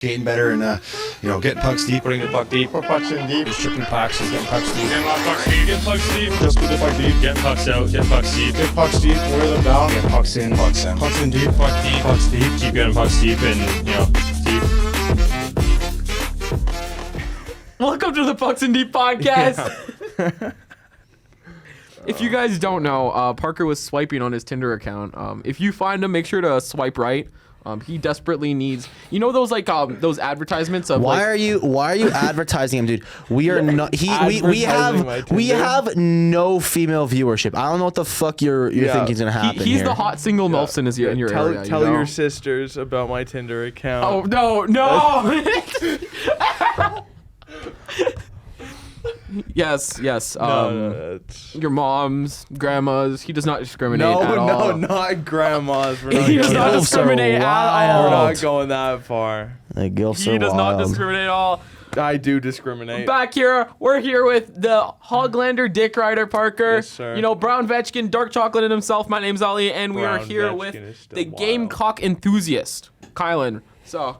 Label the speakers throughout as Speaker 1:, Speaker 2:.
Speaker 1: Getting better and getting pucks deep, putting the puck deep, put pucks in deep, just tripping pucks, just getting pucks deep.
Speaker 2: Getting pucks deep, getting pucks deep, just put the puck deep, getting pucks out, getting pucks deep,
Speaker 1: Get pucks deep, wear them down, get pucks in deep,
Speaker 2: pucks deep, keep getting pucks deep, and deep.
Speaker 3: Welcome to the Pucks and Deep podcast. Yeah. If you guys don't know, Parker was swiping on his Tinder account. If you find him, make sure to swipe right. He desperately needs, those those advertisements of
Speaker 4: why are you advertising him, dude? We are not. We have no female viewership. I don't know what the fuck you're thinking is gonna happen.
Speaker 3: He's
Speaker 4: here.
Speaker 3: the hot single MILFs in your area.
Speaker 5: Tell your sisters about my Tinder account.
Speaker 3: Oh no. Yes.
Speaker 5: No,
Speaker 3: your moms, grandmas. He does not discriminate at all.
Speaker 5: No, not grandmas.
Speaker 3: He does not discriminate at all.
Speaker 5: We're not going that far.
Speaker 4: The gilfs are
Speaker 3: He does
Speaker 4: wild.
Speaker 3: not discriminate at all.
Speaker 5: I do discriminate.
Speaker 3: Back here, we're here with the Hoglander Dick Rider Parker.
Speaker 5: Yes, sir.
Speaker 3: Brown Vetchkin, dark chocolate in himself. My name's Ali, and we are
Speaker 5: Brown
Speaker 3: here
Speaker 5: Vetchkin
Speaker 3: with
Speaker 5: is still
Speaker 3: the
Speaker 5: wild.
Speaker 3: Gamecock enthusiast, Kylan. So,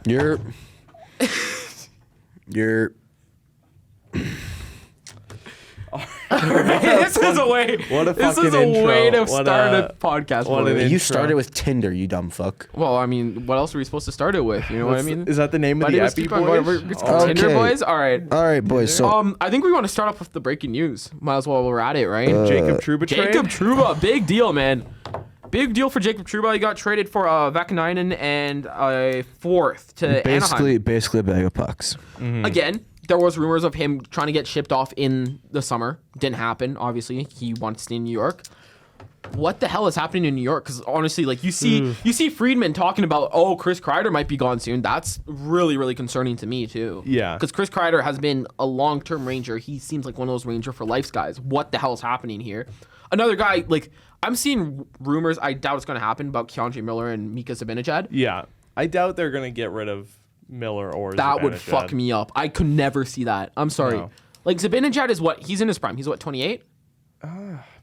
Speaker 4: You're.
Speaker 3: this is a way.
Speaker 5: What a
Speaker 3: This
Speaker 5: fucking
Speaker 3: is a way
Speaker 5: intro.
Speaker 3: to start a podcast.
Speaker 5: what
Speaker 3: for
Speaker 5: an
Speaker 3: me.
Speaker 5: intro.
Speaker 4: You started with Tinder, you dumb fuck.
Speaker 3: Well, I mean, what else are we supposed to start it with? You know what I mean?
Speaker 5: Is that the name of
Speaker 3: My
Speaker 5: the
Speaker 3: name is
Speaker 5: Epi
Speaker 3: Keep on
Speaker 5: Boys?
Speaker 3: going. It's
Speaker 4: Oh.
Speaker 3: Tinder
Speaker 4: Okay.
Speaker 3: boys. All right.
Speaker 4: All right, boys. So
Speaker 3: I think we want to start off with the breaking news. Might as well while we're at it, right?
Speaker 5: Jacob Trouba trade?
Speaker 3: Jacob Trouba, big deal, man. Big deal for Jacob Trouba. He got traded for Vakanainen and a fourth to Anaheim.
Speaker 4: basically a bag of pucks.
Speaker 3: Again, there was rumors of him trying to get shipped off in the summer. Didn't happen, obviously. He wanted to stay in New York. What the hell is happening in New York? Because honestly, you see Friedman talking about, Chris Kreider might be gone soon. That's really, really concerning to me too.
Speaker 5: Yeah.
Speaker 3: Because Chris Kreider has been a long-term Ranger. He seems like one of those Ranger for life guys. What the hell is happening here? Another guy, I'm seeing rumors, I doubt it's going to happen, about Keandre Miller and Mika Zibanejad.
Speaker 5: Yeah. I doubt they're going to get rid of Miller or
Speaker 3: That would
Speaker 5: Zibanejad.
Speaker 3: fuck me up. I could never see that. I'm sorry.
Speaker 5: No.
Speaker 3: Zibanejad is what? He's in his prime. He's what, 28?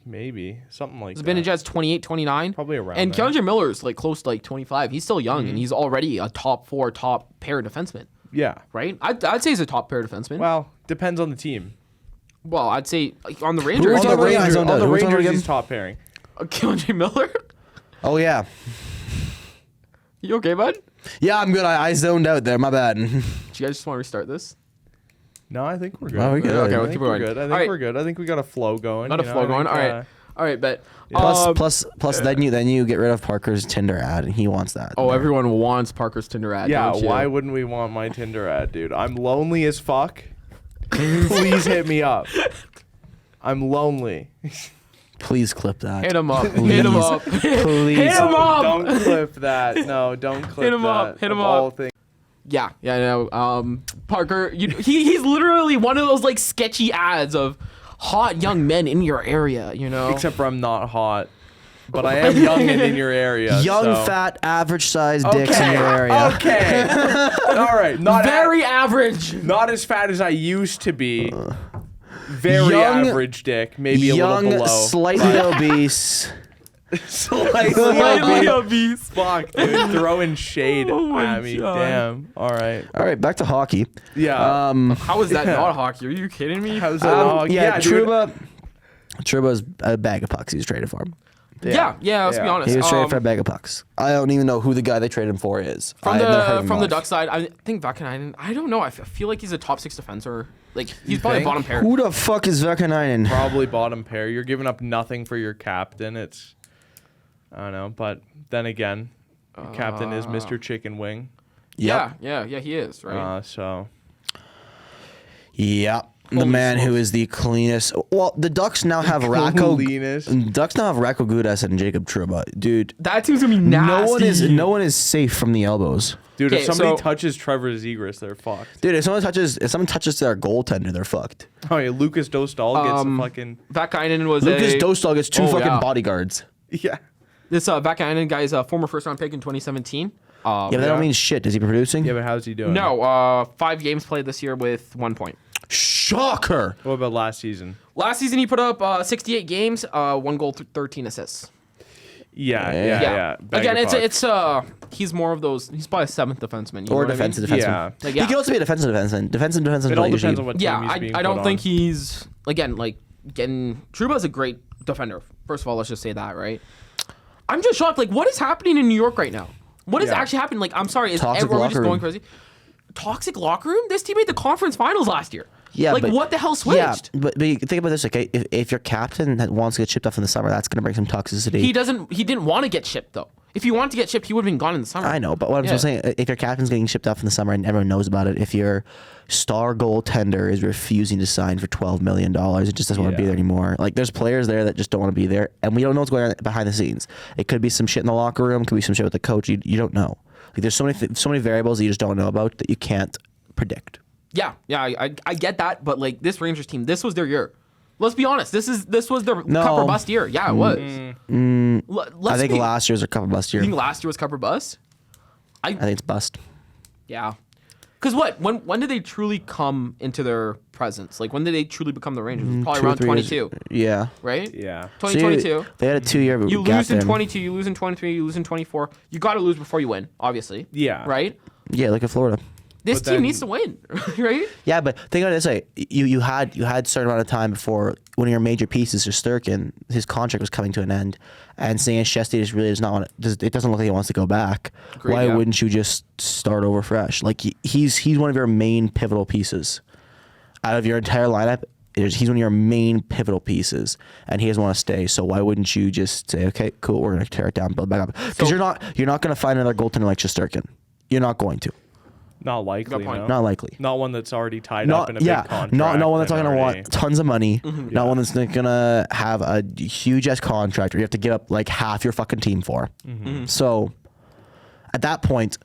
Speaker 5: Maybe. Something like that.
Speaker 3: Zibanejad's 28, 29.
Speaker 5: Probably around
Speaker 3: And
Speaker 5: there.
Speaker 3: Keandre Miller's close to 25. He's still young, and he's already a top 4, top pair defenseman,
Speaker 5: Yeah.
Speaker 3: right? I'd say he's a top pair defenseman.
Speaker 5: Well, depends on the team.
Speaker 3: Well, I'd say on the Rangers,
Speaker 4: talking about? Yeah, I zoned out. Who was talking
Speaker 5: Rangers,
Speaker 4: again?
Speaker 5: he's top pairing.
Speaker 3: Keandre Miller.
Speaker 4: Oh yeah,
Speaker 3: You okay, bud?
Speaker 4: yeah. I'm good. I zoned out there. My bad.
Speaker 3: Do you guys just want to restart this?
Speaker 5: No, I think we're good.
Speaker 4: Oh, we good. Okay,
Speaker 5: I
Speaker 3: we'll
Speaker 5: think
Speaker 3: keep
Speaker 5: we're
Speaker 3: going.
Speaker 5: good. I think
Speaker 3: All right.
Speaker 5: we're good. I think we got a flow going.
Speaker 3: Not a flow going. All right. All right, bet.
Speaker 4: Plus, then you get rid of Parker's Tinder ad, and he wants that.
Speaker 3: Oh, everyone wants Parker's Tinder ad.
Speaker 5: Yeah,
Speaker 3: don't you?
Speaker 5: why wouldn't we want my Tinder ad, dude? I'm lonely as fuck. Please hit me up. I'm lonely.
Speaker 4: Please clip that.
Speaker 3: Hit him up. Hit him up.
Speaker 4: Please.
Speaker 3: Hit him up.
Speaker 5: Don't clip that. No, don't clip
Speaker 3: Hit him
Speaker 5: that.
Speaker 3: up. Hit him
Speaker 5: Of all
Speaker 3: up.
Speaker 5: things.
Speaker 3: Yeah, no. Parker, he's literally one of those sketchy ads of hot young men in your area,
Speaker 5: Except for I'm not hot. But I am young and in your area.
Speaker 4: Young,
Speaker 5: so.
Speaker 4: fat, average-sized dicks in your area.
Speaker 5: Okay. All right. Not
Speaker 3: Very average.
Speaker 5: not as fat as I used to be. Very
Speaker 4: Young-
Speaker 5: average dick. Maybe a
Speaker 4: Young,
Speaker 5: little below.
Speaker 4: slightly obese.
Speaker 3: Slightly obese.
Speaker 5: Fuck, dude. Throwing shade
Speaker 3: Oh my
Speaker 5: at me.
Speaker 3: God.
Speaker 5: Damn. All right.
Speaker 4: All right, back to hockey.
Speaker 5: Yeah.
Speaker 3: How is that not hockey? Are you kidding me?
Speaker 5: How's that? dog?
Speaker 4: Yeah,
Speaker 5: dude.
Speaker 4: Trouba's a bag of pucks. He was traded for him.
Speaker 3: Yeah. Let's be
Speaker 5: Yeah.
Speaker 3: honest.
Speaker 4: He was traded for a bag of pucks. I don't even know who the guy they traded him for is.
Speaker 3: From
Speaker 4: I have never heard of
Speaker 3: the
Speaker 4: him
Speaker 3: from
Speaker 4: in
Speaker 3: the
Speaker 4: my life.
Speaker 3: Duck side, I think Vakanainen. I don't know. I feel like he's a top 6 defenseman. He's probably
Speaker 5: think?
Speaker 3: bottom pair.
Speaker 4: Who the fuck is Vakanainen?
Speaker 5: Probably bottom pair. You're giving up nothing for your captain. It's, I don't know. But then again, your captain is Mr. Chicken Wing.
Speaker 4: Yep.
Speaker 3: Yeah, he is, right?
Speaker 5: So.
Speaker 4: Yep. The
Speaker 3: Holy
Speaker 4: man who
Speaker 3: smokes.
Speaker 4: is the cleanest. Well, the Ducks now have Racco.
Speaker 5: Cleanest.
Speaker 4: Ducks now have Racco Gudas and Jacob Trouba. Dude,
Speaker 3: That seems gonna be nasty.
Speaker 4: no one is safe from the elbows.
Speaker 5: Dude,
Speaker 3: Okay,
Speaker 5: if somebody
Speaker 3: so-
Speaker 5: touches Trevor Zegras, they're fucked.
Speaker 4: Dude, if someone touches their goaltender, they're fucked.
Speaker 5: Oh yeah, Lucas Dostal gets a fucking
Speaker 3: Vakanainen was
Speaker 4: Lucas
Speaker 3: a
Speaker 4: Dostal gets two
Speaker 3: Oh,
Speaker 4: fucking
Speaker 3: yeah.
Speaker 4: bodyguards.
Speaker 5: yeah.
Speaker 3: This Vakanainen guy is a former first-round pick in 2017.
Speaker 4: Yeah, but that don't mean shit. Is he producing?
Speaker 5: Yeah, but how's he doing?
Speaker 3: No, 5 games played this year with 1 point.
Speaker 4: Shocker.
Speaker 5: What about last season?
Speaker 3: Last season he put up 68 games, 1 goal, 13 assists.
Speaker 5: Yeah.
Speaker 3: Again, it's he's more of those. He's probably a seventh defenseman. You
Speaker 4: Or
Speaker 3: know what I mean?
Speaker 4: defensive defenseman.
Speaker 5: Yeah.
Speaker 3: Like,
Speaker 4: He can also be a defensive defenseman. Defensive defenseman.
Speaker 5: It all
Speaker 4: usually-
Speaker 5: depends on what team he's being
Speaker 3: I don't
Speaker 5: put
Speaker 3: think
Speaker 5: on.
Speaker 3: he's again like getting. Trouba's a great defender. First of all, let's just say that, right? I'm just shocked. Like, what is happening in New York right now? What is actually happening? Like, I'm sorry,
Speaker 4: Toxic
Speaker 3: everyone just
Speaker 4: locker
Speaker 3: going
Speaker 4: room.
Speaker 3: crazy? Toxic locker room? This team made the conference finals last year.
Speaker 4: Yeah,
Speaker 3: like
Speaker 4: but-
Speaker 3: what the hell switched?
Speaker 4: Yeah, but you think about this, okay? If your captain that wants to get shipped off in the summer, that's going to bring some toxicity.
Speaker 3: He didn't want to get shipped though. If he wanted to get shipped, he would have been gone in the summer.
Speaker 4: I know, but what I'm
Speaker 3: Yeah.
Speaker 4: just saying, if your captain's getting shipped off in the summer and everyone knows about it, if your star goaltender is refusing to sign for $12 million, it just doesn't want to be
Speaker 5: Yeah.
Speaker 4: there anymore. Like, there's players there that just don't want to be there, and we don't know what's going on behind the scenes. It could be some shit in the locker room, could be some shit with the coach. You don't know. Like, there's so many variables that you just don't know about that you can't predict.
Speaker 3: Yeah, I get that, but like this Rangers team, this was their year. Let's be honest. This was their cup or bust year. Yeah, it was.
Speaker 4: I think last year's a couple bust year.
Speaker 3: You think last year was cup or bust?
Speaker 4: I think it's bust.
Speaker 3: Yeah. Because when did they truly come into their presence? Like when did they truly become the Rangers? It was probably
Speaker 4: 2 or
Speaker 3: around
Speaker 4: 3 years.
Speaker 3: 22,
Speaker 4: Yeah.
Speaker 3: right?
Speaker 5: Yeah.
Speaker 3: 2022.
Speaker 4: They had a 2-year
Speaker 3: You
Speaker 4: gap
Speaker 3: lose in
Speaker 4: then.
Speaker 3: 22, you lose in 23, you lose in 24. You got to lose before you win, obviously.
Speaker 5: Yeah.
Speaker 3: Right?
Speaker 4: Yeah, like in Florida.
Speaker 3: This
Speaker 5: But
Speaker 3: team
Speaker 5: then-
Speaker 3: needs to win, right?
Speaker 4: Yeah, but think about it this way: you had a certain amount of time before one of your major pieces, Shesterkin, his contract was coming to an end, and saying Shesty just really does not want. It doesn't look like he wants to go back.
Speaker 3: Agreed,
Speaker 4: Why
Speaker 3: yeah.
Speaker 4: wouldn't you just start over fresh? Like he's one of your main pivotal pieces out of your entire lineup. He's one of your main pivotal pieces, and he doesn't want to stay. So why wouldn't you just say, okay, cool, we're gonna tear it down, build back up? Because you're not gonna find another goaltender like Shesterkin. You're not going to.
Speaker 5: Not likely.
Speaker 3: Good point.
Speaker 5: No.
Speaker 4: Not likely.
Speaker 5: Not one that's already tied up in a big contract.
Speaker 4: Not one that's
Speaker 5: and
Speaker 4: not gonna
Speaker 5: already-
Speaker 4: want tons of money.
Speaker 3: Mm-hmm.
Speaker 4: Not one that's not gonna have a huge ass contract where you have to give up like half your fucking team for.
Speaker 3: Mm-hmm.
Speaker 4: So at that point,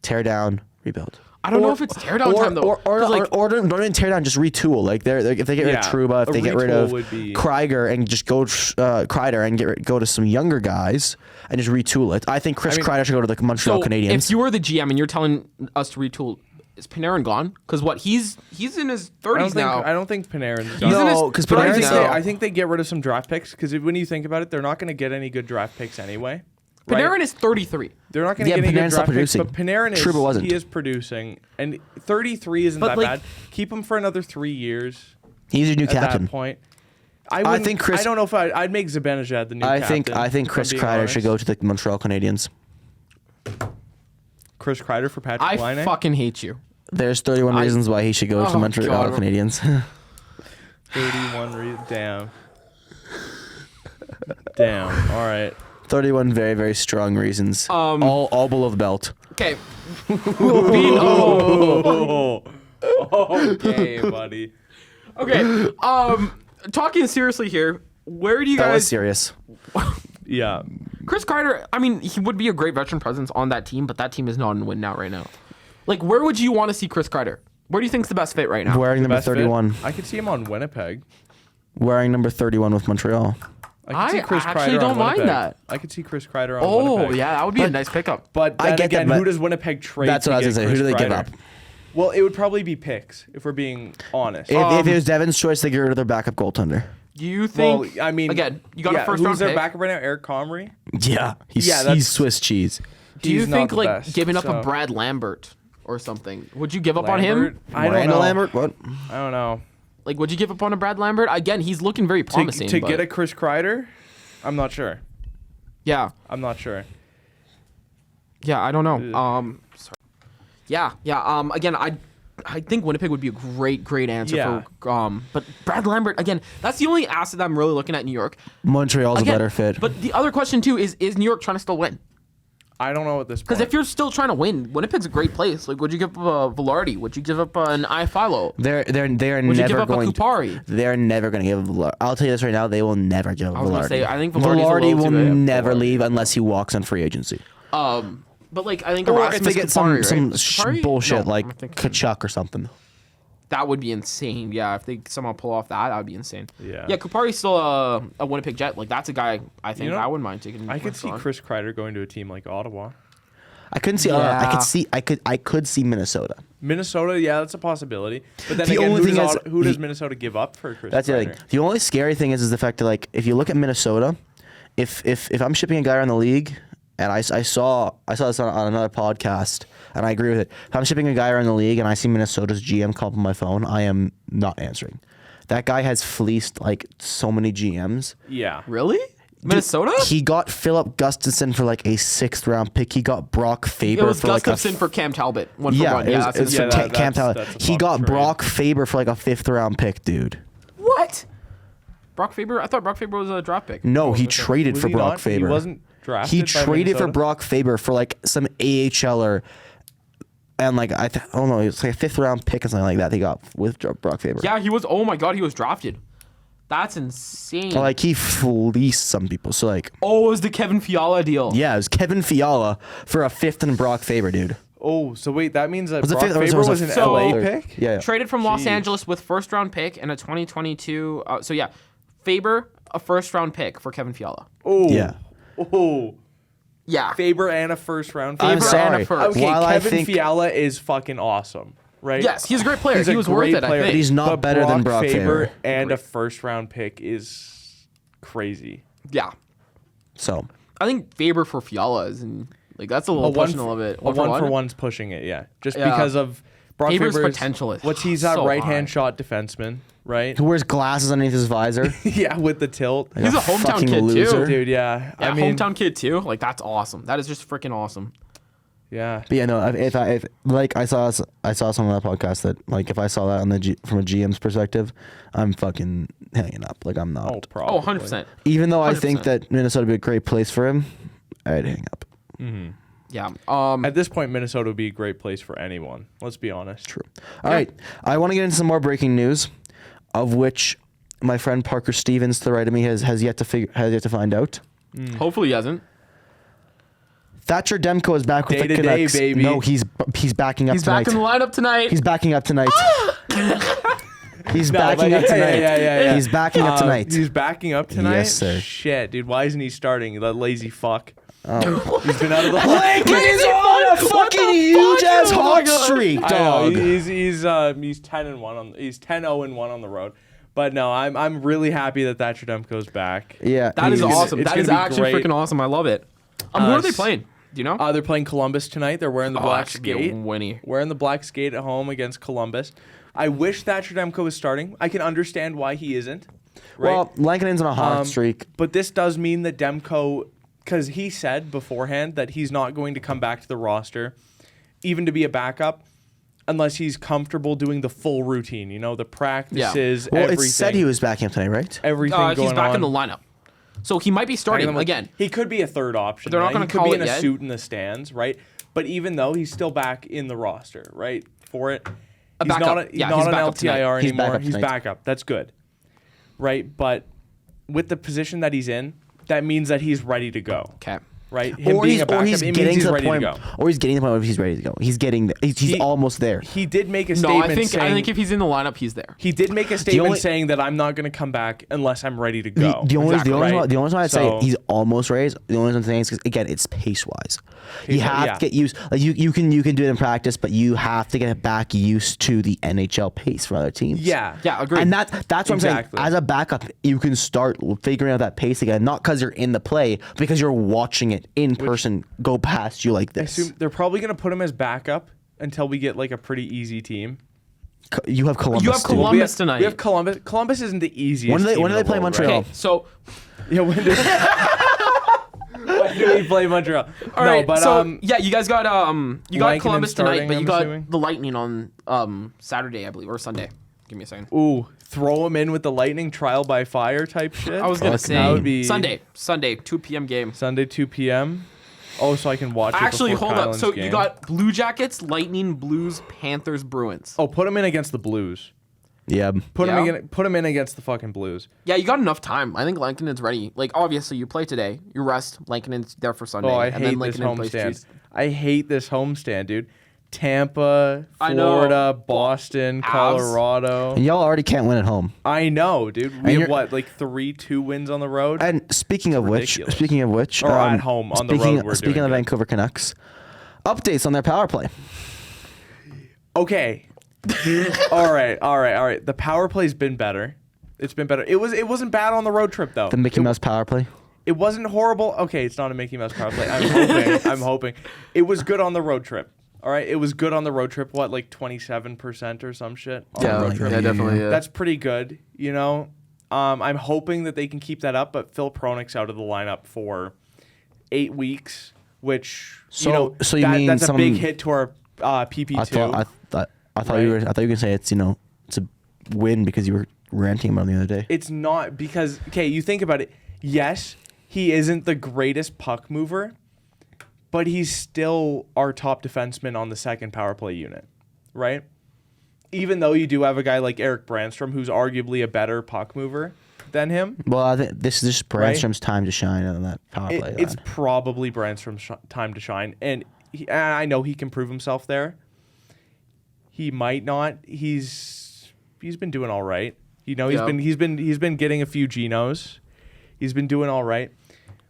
Speaker 4: tear down, rebuild.
Speaker 3: I don't know if it's teardown time though. 'Cause, like,
Speaker 4: Or don't even tear down, just retool. Like if they get rid of
Speaker 5: Yeah,
Speaker 4: Trouba, if
Speaker 5: a
Speaker 4: they get rid
Speaker 5: retool
Speaker 4: of
Speaker 5: would be-
Speaker 4: Kryger and just go Kreider and go to some younger guys and just retool it. I think Chris Kreider should go to the Montreal
Speaker 3: so
Speaker 4: Canadiens.
Speaker 3: if you were the GM and you're telling us to retool, is Panarin gone? Because he's in his 30s now.
Speaker 5: I don't think Panarin's
Speaker 3: He's
Speaker 5: done.
Speaker 3: in his
Speaker 4: No, because
Speaker 3: 30s
Speaker 5: I
Speaker 4: Panarin's
Speaker 5: think,
Speaker 3: now.
Speaker 5: I think they get rid of some draft picks because when you think about it, they're not going to get any good draft picks anyway. right?
Speaker 3: Panarin is 33.
Speaker 5: They're not going to
Speaker 4: Yeah,
Speaker 5: get any good
Speaker 4: Panarin's not
Speaker 5: draft picks,
Speaker 4: producing.
Speaker 5: but Panarin is.
Speaker 4: Trouba wasn't.
Speaker 5: He is producing, and 33 isn't
Speaker 3: But,
Speaker 5: that
Speaker 3: like-
Speaker 5: bad. Keep him for another 3 years.
Speaker 4: He's your new
Speaker 5: At
Speaker 4: captain.
Speaker 5: that point, I
Speaker 4: think Chris-
Speaker 5: I don't know if I'd make Zibanejad the new captain.
Speaker 4: I think
Speaker 5: if I'm
Speaker 4: Chris
Speaker 5: being
Speaker 4: Kreider should
Speaker 5: honest.
Speaker 4: go to the Montreal Canadiens.
Speaker 5: Chris Kreider for Patrick
Speaker 3: I
Speaker 5: Laine.
Speaker 3: fucking hate you.
Speaker 4: There's 31 reasons why he should go to the
Speaker 3: Oh,
Speaker 4: Montreal
Speaker 3: God.
Speaker 4: Canadiens.
Speaker 5: 31 damn. Damn. All right.
Speaker 4: 31 very, very strong reasons. All below the belt.
Speaker 3: Okay.
Speaker 5: Okay, buddy.
Speaker 3: Okay. Talking seriously here, where do you
Speaker 4: That was
Speaker 3: guys?
Speaker 4: serious.
Speaker 5: Yeah.
Speaker 3: Chris Kreider, I mean, he would be a great veteran presence on that team, but that team is not in win now right now. Like, where would you want to see Chris Kreider? Where do you think's the best fit right now?
Speaker 4: Wearing number
Speaker 5: Best fit?
Speaker 4: 31.
Speaker 5: I could see him on Winnipeg.
Speaker 4: Wearing number 31 with Montreal.
Speaker 5: I could see Chris
Speaker 3: actually
Speaker 5: Kreider
Speaker 3: don't
Speaker 5: on
Speaker 3: mind
Speaker 5: Winnipeg.
Speaker 3: that.
Speaker 5: I could see Chris Kreider on
Speaker 3: Oh,
Speaker 5: Winnipeg.
Speaker 3: yeah, that would be a nice pickup.
Speaker 5: But
Speaker 4: I
Speaker 5: then
Speaker 4: get
Speaker 5: again,
Speaker 4: that,
Speaker 5: who
Speaker 4: but
Speaker 5: does Winnipeg trade?
Speaker 4: That's
Speaker 5: to
Speaker 4: what I was
Speaker 5: get
Speaker 4: going to say. Who
Speaker 5: Chris
Speaker 4: do they give
Speaker 5: Kreider?
Speaker 4: up?
Speaker 5: Well, it would probably be picks if we're being honest.
Speaker 4: If it was Devin's choice, they get rid of their backup goaltender.
Speaker 3: Do you think?
Speaker 5: well, I mean,
Speaker 3: again, you got a first
Speaker 5: who's
Speaker 3: round
Speaker 5: their
Speaker 3: pick.
Speaker 5: backup right now? Eric Comrie.
Speaker 4: Yeah. He's
Speaker 5: that's-
Speaker 4: Swiss cheese.
Speaker 3: Do you
Speaker 5: He's not
Speaker 3: think
Speaker 5: the
Speaker 3: like
Speaker 5: best,
Speaker 3: giving up
Speaker 5: so-
Speaker 3: a Brad Lambert or something? Would you give up on him?
Speaker 5: Lambert? I don't
Speaker 4: Randall
Speaker 5: know.
Speaker 4: Lambert? What?
Speaker 5: I don't know.
Speaker 3: Like, would you give up on a Brad Lambert? Again, he's looking very promising.
Speaker 5: To
Speaker 3: but-
Speaker 5: get a Chris Kreider, I'm not sure.
Speaker 3: yeah,
Speaker 5: I'm not sure.
Speaker 3: yeah, I don't know. Sorry. Yeah. Again, I think Winnipeg would be a great answer
Speaker 5: Yeah.
Speaker 3: for. But Brad Lambert again, that's the only asset I'm really looking at in New York.
Speaker 4: Montreal's
Speaker 3: Again,
Speaker 4: a better fit.
Speaker 3: But the other question too is New York trying to still win?
Speaker 5: I don't know at this point.
Speaker 3: Because if you're still trying to win, Winnipeg's a great place. Like, would you give up Velarde? Would you give up an Iafallo?
Speaker 4: They're
Speaker 3: Would you
Speaker 4: never
Speaker 3: give up
Speaker 4: going
Speaker 3: a Kupari?
Speaker 4: They're never going to give Velarde. I'll tell you this right now, they will never give up
Speaker 3: I was gonna
Speaker 4: Velarde.
Speaker 3: say, I think Velarde's a
Speaker 4: Velarde
Speaker 3: little
Speaker 4: will
Speaker 3: too big.
Speaker 4: never leave unless he walks on free agency.
Speaker 3: But like, I think
Speaker 4: Or
Speaker 3: Erasmus
Speaker 4: if they get
Speaker 3: Kupari,
Speaker 4: some
Speaker 3: right? Kupari?
Speaker 4: bullshit
Speaker 3: No,
Speaker 4: like
Speaker 3: I think-
Speaker 4: Kachuk or something.
Speaker 3: that would be insane. Yeah, if they somehow pull off that would be insane.
Speaker 5: Yeah.
Speaker 3: Yeah, Kupari's still a Winnipeg Jet. Like, that's a guy I think
Speaker 5: You know,
Speaker 3: I wouldn't mind taking.
Speaker 5: I could
Speaker 3: risk
Speaker 5: see
Speaker 3: on.
Speaker 5: Chris Kreider going to a team like Ottawa.
Speaker 4: I couldn't see. I could see Minnesota.
Speaker 5: Minnesota, yeah, that's a possibility. But then
Speaker 4: The
Speaker 5: again,
Speaker 4: only
Speaker 5: who
Speaker 4: thing
Speaker 5: does,
Speaker 4: is-
Speaker 5: who does Minnesota give up for Chris
Speaker 4: That's the
Speaker 5: Kreider?
Speaker 4: thing. The only scary thing is the fact that like if you look at Minnesota, if I'm shipping a guy around the league, and I saw this on another podcast, and I agree with it. If I'm shipping a guy around the league and I see Minnesota's GM call up on my phone, I am not answering. That guy has fleeced like so many GMs.
Speaker 5: Yeah.
Speaker 3: Really? Minnesota?
Speaker 4: He got Philip Gustafson for like a 6th round pick. He got Brock Faber
Speaker 3: It was
Speaker 4: for like
Speaker 3: Gustafson for Cam Talbot. One for one.
Speaker 4: it
Speaker 3: Yeah,
Speaker 4: was,
Speaker 3: that's
Speaker 4: it was
Speaker 3: insane.
Speaker 4: for
Speaker 5: Yeah,
Speaker 4: Cam Talbot.
Speaker 5: that's a
Speaker 4: He
Speaker 5: fuck
Speaker 4: got
Speaker 5: trade.
Speaker 4: Brock Faber for like a 5th round pick, dude.
Speaker 3: What? Brock Faber? I thought Brock Faber was a draft pick.
Speaker 4: No, he traded
Speaker 5: Was
Speaker 4: for
Speaker 5: he
Speaker 4: Brock
Speaker 5: not?
Speaker 4: Faber.
Speaker 5: He wasn't drafted.
Speaker 4: He
Speaker 5: by
Speaker 4: traded for
Speaker 5: Minnesota?
Speaker 4: Brock Faber for like some AHLer, and like I don't know, it's like a 5th round pick or something like that. They got with Brock Faber.
Speaker 3: Yeah, he was. Oh my God, he was drafted. That's insane.
Speaker 4: Like he fleeced some people. So like,
Speaker 3: Oh, it was the Kevin Fiala deal.
Speaker 4: yeah, it was Kevin Fiala for a 5th and Brock Faber, dude.
Speaker 5: Oh, so wait, that means that
Speaker 4: Was it
Speaker 5: Brock
Speaker 4: fifth or was it-
Speaker 5: Faber
Speaker 4: was it
Speaker 5: was an
Speaker 4: third?
Speaker 5: LA
Speaker 3: Third.
Speaker 5: pick?
Speaker 4: Yeah.
Speaker 3: Traded from Los
Speaker 5: Jeez.
Speaker 3: Angeles with 1st round pick and a 2022. So yeah, Faber, a 1st round pick for Kevin Fiala.
Speaker 5: Oh.
Speaker 4: Yeah.
Speaker 5: Oh.
Speaker 3: Yeah.
Speaker 5: Faber and a 1st round pick.
Speaker 4: I'm
Speaker 3: Faber
Speaker 4: sorry.
Speaker 3: and a first.
Speaker 5: Okay,
Speaker 4: While I
Speaker 5: Kevin
Speaker 4: think
Speaker 5: Fiala is fucking awesome, right?
Speaker 3: Yes, he's a great player.
Speaker 5: He's
Speaker 3: He
Speaker 5: a
Speaker 3: was worth
Speaker 5: great
Speaker 3: it, I
Speaker 5: player.
Speaker 3: think.
Speaker 4: But he's not
Speaker 5: But
Speaker 4: better than Brock
Speaker 5: Faber
Speaker 4: Faber.
Speaker 5: and a 1st round pick is crazy.
Speaker 3: Yeah.
Speaker 4: So
Speaker 3: I think Faber for Fiala is like that's a little pushing a little bit.
Speaker 5: A one for one's pushing it, yeah. Just
Speaker 3: Yeah.
Speaker 5: because of Brock
Speaker 3: Faber's
Speaker 5: Faber's
Speaker 3: potential is
Speaker 5: what's he's a
Speaker 3: so
Speaker 5: right-hand
Speaker 3: high.
Speaker 5: shot defenseman, right?
Speaker 4: who wears glasses underneath his visor?
Speaker 5: Yeah, with the tilt.
Speaker 4: Like
Speaker 3: He's a hometown
Speaker 4: fucking
Speaker 3: kid, too.
Speaker 4: loser.
Speaker 5: Dude, yeah.
Speaker 3: Yeah,
Speaker 5: I mean,
Speaker 3: hometown kid too. Like that's awesome. That is just freaking awesome.
Speaker 5: yeah.
Speaker 4: But yeah, no. If like I saw some of that podcast that like if I saw that on from a GM's perspective, I'm fucking hanging up. Like I'm not.
Speaker 5: Oh, probably.
Speaker 3: Oh, 100%.
Speaker 4: Even though I think
Speaker 3: 100%.
Speaker 4: that Minnesota would be a great place for him, I'd hang up.
Speaker 3: Yeah.
Speaker 5: At this point, Minnesota would be a great place for anyone. Let's be honest.
Speaker 4: True. All right, I want to get into some more breaking news, of which my friend Parker Stevens to the right of me has yet to find out.
Speaker 3: Hopefully he hasn't.
Speaker 4: Thatcher Demko is back with
Speaker 5: Day
Speaker 4: the
Speaker 5: to day,
Speaker 4: Canucks.
Speaker 5: baby.
Speaker 4: No, he's backing up
Speaker 3: He's
Speaker 4: tonight.
Speaker 3: back in the lineup tonight.
Speaker 4: He's backing up tonight. He's
Speaker 5: No,
Speaker 4: backing
Speaker 5: but
Speaker 4: up tonight.
Speaker 5: yeah.
Speaker 4: He's backing up tonight.
Speaker 5: He's backing up tonight?
Speaker 4: Yes, sir.
Speaker 5: Shit, dude. Why isn't he starting? That lazy fuck. He's been out of the
Speaker 4: He's on a fucking huge ass
Speaker 3: Oh my
Speaker 4: hot
Speaker 3: God.
Speaker 4: streak,
Speaker 5: I know,
Speaker 4: dog.
Speaker 5: he's 10-1 on he's 10-0-1 on the road. But no, I'm really happy that Thatcher Demko's back.
Speaker 4: Yeah,
Speaker 3: That is
Speaker 4: he's-
Speaker 3: awesome.
Speaker 5: it's
Speaker 3: That
Speaker 5: gonna
Speaker 3: is
Speaker 5: be
Speaker 3: actually
Speaker 5: great.
Speaker 3: freaking awesome. I love it. Who are they
Speaker 5: s-
Speaker 3: playing? Do you know?
Speaker 5: They're playing Columbus tonight. They're wearing the
Speaker 3: that
Speaker 5: black
Speaker 3: should be a
Speaker 5: skate.
Speaker 3: winnie.
Speaker 5: Wearing the black skate at home against Columbus. I wish Thatcher Demko was starting. I can understand why he isn't. Right?
Speaker 4: Well, Lankinen's on a hot streak.
Speaker 5: But this does mean that Demko, because he said beforehand that he's not going to come back to the roster, even to be a backup, unless he's comfortable doing the full routine. You know, the practices,
Speaker 4: Well,
Speaker 5: everything.
Speaker 4: it said he was backing up tonight, right?
Speaker 5: everything going
Speaker 3: He's back
Speaker 5: on.
Speaker 3: in the lineup. So he might be starting again.
Speaker 5: He could be a third option.
Speaker 3: They're not
Speaker 5: right?
Speaker 3: gonna
Speaker 5: He could
Speaker 3: call
Speaker 5: be
Speaker 3: it
Speaker 5: in a
Speaker 3: yet.
Speaker 5: suit in the stands, right? But even though he's still back in the roster, right? For it, he's
Speaker 3: backup.
Speaker 5: not,
Speaker 3: Yeah,
Speaker 5: not
Speaker 3: he's
Speaker 5: an
Speaker 3: backup tonight.
Speaker 5: LTIR
Speaker 4: He's
Speaker 5: anymore.
Speaker 4: backup
Speaker 5: He's
Speaker 4: tonight.
Speaker 5: backup. That's good, right? But with the position that he's in, that means that he's ready to go,
Speaker 3: Okay.
Speaker 5: right? Him
Speaker 4: Or
Speaker 5: being
Speaker 4: he's,
Speaker 5: a backup,
Speaker 4: or he's
Speaker 5: it means
Speaker 4: getting
Speaker 5: he's
Speaker 4: to the
Speaker 5: ready
Speaker 4: point.
Speaker 5: to go.
Speaker 4: Or he's getting to the point where he's ready to go. He's
Speaker 5: He-
Speaker 4: almost there.
Speaker 5: He did make a
Speaker 3: No,
Speaker 5: statement
Speaker 3: I think
Speaker 5: saying
Speaker 3: if he's in the lineup, he's there.
Speaker 5: he did make a statement
Speaker 4: only-
Speaker 5: saying that I'm not going to come back unless I'm ready to
Speaker 4: The,
Speaker 5: go.
Speaker 4: the only,
Speaker 3: Exactly,
Speaker 4: the only,
Speaker 5: right?
Speaker 4: reason, the only reason I'd
Speaker 5: So-
Speaker 4: say he's almost raised. The only reason I'm saying is because again, it's pace wise. You have
Speaker 5: yeah.
Speaker 4: to get used. Like you can do it in practice, but you have to get back used to the NHL pace for other teams.
Speaker 5: Yeah.
Speaker 3: Yeah, agreed.
Speaker 4: And that's what I'm
Speaker 5: Exactly.
Speaker 4: saying. As a backup, you can start figuring out that pace again, not because you're in the play, because you're watching it in person go past you like
Speaker 5: I
Speaker 4: this.
Speaker 5: assume they're probably going to put him as backup until we get like a pretty easy team.
Speaker 4: You have Columbus.
Speaker 3: You have
Speaker 4: too.
Speaker 3: Columbus
Speaker 5: We have,
Speaker 3: tonight.
Speaker 5: We have Columbus. Columbus isn't the easiest.
Speaker 4: When do they-
Speaker 5: team
Speaker 4: when do
Speaker 5: in
Speaker 4: they
Speaker 5: the
Speaker 4: play
Speaker 5: world,
Speaker 4: Montreal?
Speaker 5: Right?
Speaker 3: Okay, so
Speaker 5: Yeah, when do, when do we play Montreal?
Speaker 3: all right,
Speaker 5: but
Speaker 3: so yeah, you guys got you got
Speaker 5: Lankinen
Speaker 3: Columbus
Speaker 5: starting,
Speaker 3: tonight, but you
Speaker 5: I'm
Speaker 3: got
Speaker 5: assuming?
Speaker 3: the Lightning on Saturday, I believe, or Sunday. Give me a second.
Speaker 5: ooh, throw him in with the Lightning trial by fire type shit.
Speaker 3: I was gonna
Speaker 4: Fuck
Speaker 3: say
Speaker 4: that
Speaker 5: would be-
Speaker 3: Sunday, 2 p.m. game.
Speaker 5: Sunday 2 p.m. Oh, so I can watch it.
Speaker 3: Actually,
Speaker 5: before
Speaker 3: hold up.
Speaker 5: Kylan's
Speaker 3: So
Speaker 5: game.
Speaker 3: you got Blue Jackets, Lightning, Blues, Panthers, Bruins.
Speaker 5: Oh, put him in against the Blues.
Speaker 4: Yeah.
Speaker 5: Put
Speaker 3: Yeah.
Speaker 5: him in against the fucking Blues.
Speaker 3: Yeah, you got enough time. I think Lankinen's ready. Like, obviously, you play today. You rest. Lankinen's there for Sunday.
Speaker 5: Oh, I
Speaker 3: and
Speaker 5: hate
Speaker 3: then
Speaker 5: this
Speaker 3: Lankinen plays
Speaker 5: homestand.
Speaker 3: Tuesday.
Speaker 5: I hate this homestand, dude. Tampa,
Speaker 3: I know.
Speaker 5: Florida, Boston,
Speaker 3: Avs.
Speaker 5: Colorado.
Speaker 4: And y'all already can't win at home.
Speaker 5: I know, dude. We
Speaker 4: And
Speaker 5: have
Speaker 4: you're-
Speaker 5: what, like 3-2 wins on the road?
Speaker 4: And speaking of
Speaker 5: ridiculous.
Speaker 4: which,
Speaker 5: Or at home, on the
Speaker 4: speaking,
Speaker 5: road, we're
Speaker 4: speaking
Speaker 5: doing
Speaker 4: of the
Speaker 5: good.
Speaker 4: Vancouver Canucks, updates on their power play.
Speaker 5: Okay. all right. The power play's been better. It's been better. It wasn't bad on the road trip though.
Speaker 4: The Mickey Mouse power play.
Speaker 5: It wasn't horrible. Okay, it's not a Mickey Mouse power play. I'm hoping. It was good on the road trip. All right, it was good on the road trip. What, like 27% or some shit on the road trip?
Speaker 3: Yeah, definitely. Yeah.
Speaker 5: That's pretty good, you know. I'm hoping that they can keep that up, but Phil Pronik's out of the lineup for 8 weeks, which that's a big hit to our PP2.
Speaker 4: I thought you were gonna say it's a win because you were ranting about it the other day.
Speaker 5: It's not because you think about it. Yes, he isn't the greatest puck mover, but he's still our top defenseman on the second power play unit, right? Even though you do have a guy like Eric Brandstrom, who's arguably a better puck mover than him.
Speaker 4: Well, I think this is just Brandstrom's time to shine on that power play.
Speaker 5: It's probably Brandstrom's time to shine, and I know he can prove himself there. He might not. He's been doing all right. He's been getting a few Genos. He's been doing all right.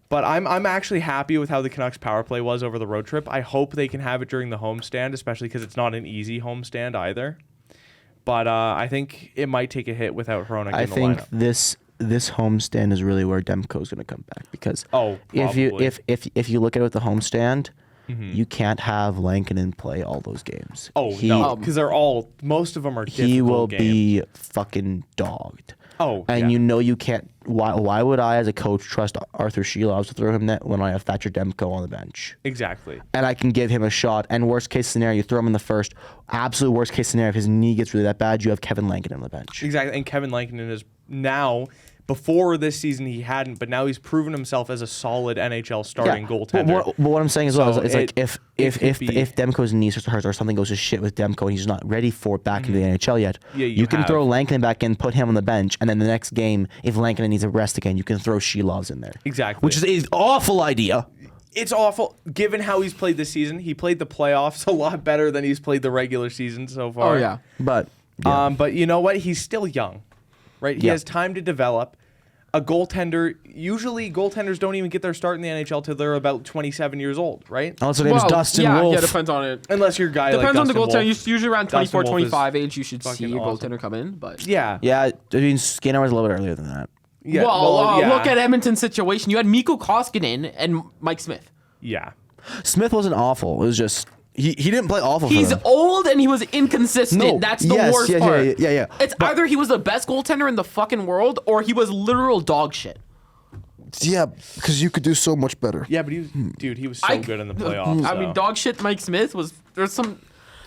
Speaker 5: But I'm actually happy with how the Canucks power play was over the road trip. I hope they can have it during the homestand, especially because it's not an easy homestand either. But I think it might take a hit without Hronek in the lineup.
Speaker 4: I think this homestand is really where Demko's going to come back because if you look at it with the homestand, you can't have Lankinen play all those games.
Speaker 5: No, because most of them are difficult
Speaker 4: He will
Speaker 5: games.
Speaker 4: be fucking dogged.
Speaker 5: And
Speaker 4: you can't. Why would I, as a coach, trust Arthur Sheelovs to throw him net when I have Thatcher Demko on the bench?
Speaker 5: Exactly.
Speaker 4: And I can give him a shot. And worst case scenario, you throw him in the first. Absolute worst case scenario, if his knee gets really that bad, you have Kevin Lankinen on the bench.
Speaker 5: Exactly. And Kevin Lankinen is now. Before this season, he hadn't, but now he's proven himself as a solid NHL starting goaltender.
Speaker 4: But what I'm saying as well is like if Demko's knee starts to hurt or something goes to shit with Demko and he's not ready for it back into the NHL yet, you can throw Lankinen back in, put him on the bench, and then the next game, if Lankinen needs a rest again, you can throw Sheelovs in there.
Speaker 5: Exactly.
Speaker 4: Which is an awful idea.
Speaker 5: It's awful, given how he's played this season. He played the playoffs a lot better than he's played the regular season so far.
Speaker 3: Oh, yeah.
Speaker 4: But
Speaker 5: you know what? He's still young, right? He has time to develop. A goaltender, usually goaltenders don't even get their start in the NHL till they're about 27 years old, right?
Speaker 4: Also, name is Dustin Wolf.
Speaker 3: Yeah, depends on it.
Speaker 5: Unless you're a guy
Speaker 3: Depends on the
Speaker 5: Dustin
Speaker 3: goaltender.
Speaker 5: Wolf.
Speaker 3: Usually around 24,
Speaker 5: Dustin Wolf
Speaker 3: 25 age, you should see
Speaker 5: fucking
Speaker 3: your
Speaker 5: awesome.
Speaker 3: goaltender come in. But
Speaker 5: Yeah.
Speaker 4: Yeah, I mean, Skinner was a little bit earlier than that.
Speaker 5: Yeah.
Speaker 3: Look at Edmonton's situation. You had Mikko Koskinen and Mike Smith.
Speaker 5: Yeah.
Speaker 4: Smith wasn't awful. It was just he didn't play awful.
Speaker 3: He's
Speaker 4: for them.
Speaker 3: old and he was inconsistent.
Speaker 4: No,
Speaker 3: That's the worst part.
Speaker 4: Yeah.
Speaker 3: It's either he was the best goaltender in the fucking world or he was literal dog shit.
Speaker 4: Yeah, because you could do so much better.
Speaker 5: Yeah, but he was so good in the playoffs.
Speaker 3: I mean, dog shit Mike Smith was that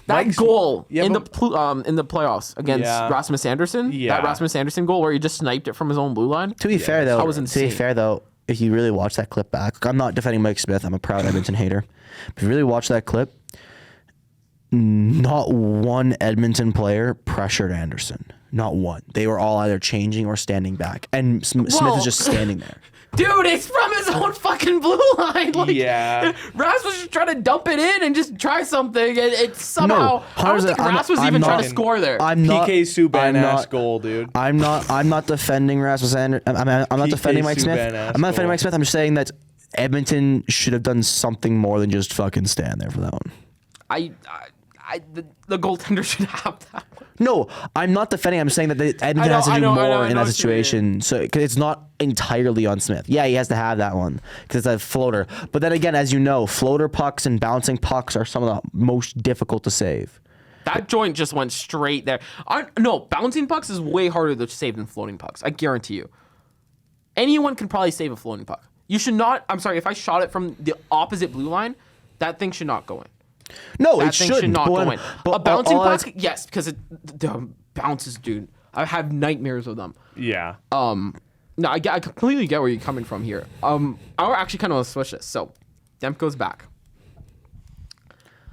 Speaker 5: Mike's-
Speaker 3: goal
Speaker 5: yeah,
Speaker 3: in the
Speaker 5: but-
Speaker 3: playoffs against
Speaker 5: Yeah.
Speaker 3: Rasmus Anderson.
Speaker 5: Yeah.
Speaker 3: That Rasmus Anderson goal where he just sniped it from his own blue line.
Speaker 4: To be fair though,
Speaker 3: that was insane.
Speaker 4: if you really watch that clip back, I'm not defending Mike Smith. I'm a proud Edmonton hater. If you really watch that clip, not one Edmonton player pressured Anderson. Not one. They were all either changing or standing back, and Smith is just standing there.
Speaker 3: Dude, it's from his own fucking blue line. Like,
Speaker 5: Yeah.
Speaker 3: Rasmus just trying to dump it in and just try something, and it's somehow. I don't think Rasmus even trying to score there.
Speaker 4: I'm not.
Speaker 5: PK Subban
Speaker 4: I'm
Speaker 5: ass
Speaker 4: not-
Speaker 5: goal, dude.
Speaker 4: I'm not defending Rasmus Anderson. I'm not defending Mike Smith.
Speaker 5: Subban-ass
Speaker 4: I'm not defending
Speaker 5: goal.
Speaker 4: Mike Smith. I'm just saying that Edmonton should have done something more than just fucking stand there for that one.
Speaker 3: The goaltender should have that.
Speaker 4: No, I'm not defending. I'm saying that Edmonton has to do more in that situation. So because it's not entirely on Smith. Yeah, he has to have that one because it's a floater. But then again, as you know, floater pucks and bouncing pucks are some of the most difficult to save.
Speaker 3: That joint just went straight there. No, bouncing pucks is way harder to save than floating pucks. I guarantee you. Anyone can probably save a floating puck. You should not. I'm sorry, if I shot it from the opposite blue line, that thing should not go in.
Speaker 4: No,
Speaker 3: That
Speaker 4: it
Speaker 3: thing
Speaker 4: shouldn't.
Speaker 3: should not go in.
Speaker 4: But
Speaker 3: A bouncing
Speaker 4: all
Speaker 3: puck,
Speaker 4: that's-
Speaker 3: yes, because it bounces, dude. I have nightmares of them.
Speaker 5: Yeah.
Speaker 3: No, I completely get where you're coming from here. I actually kind of want to switch this. So, Demko's back.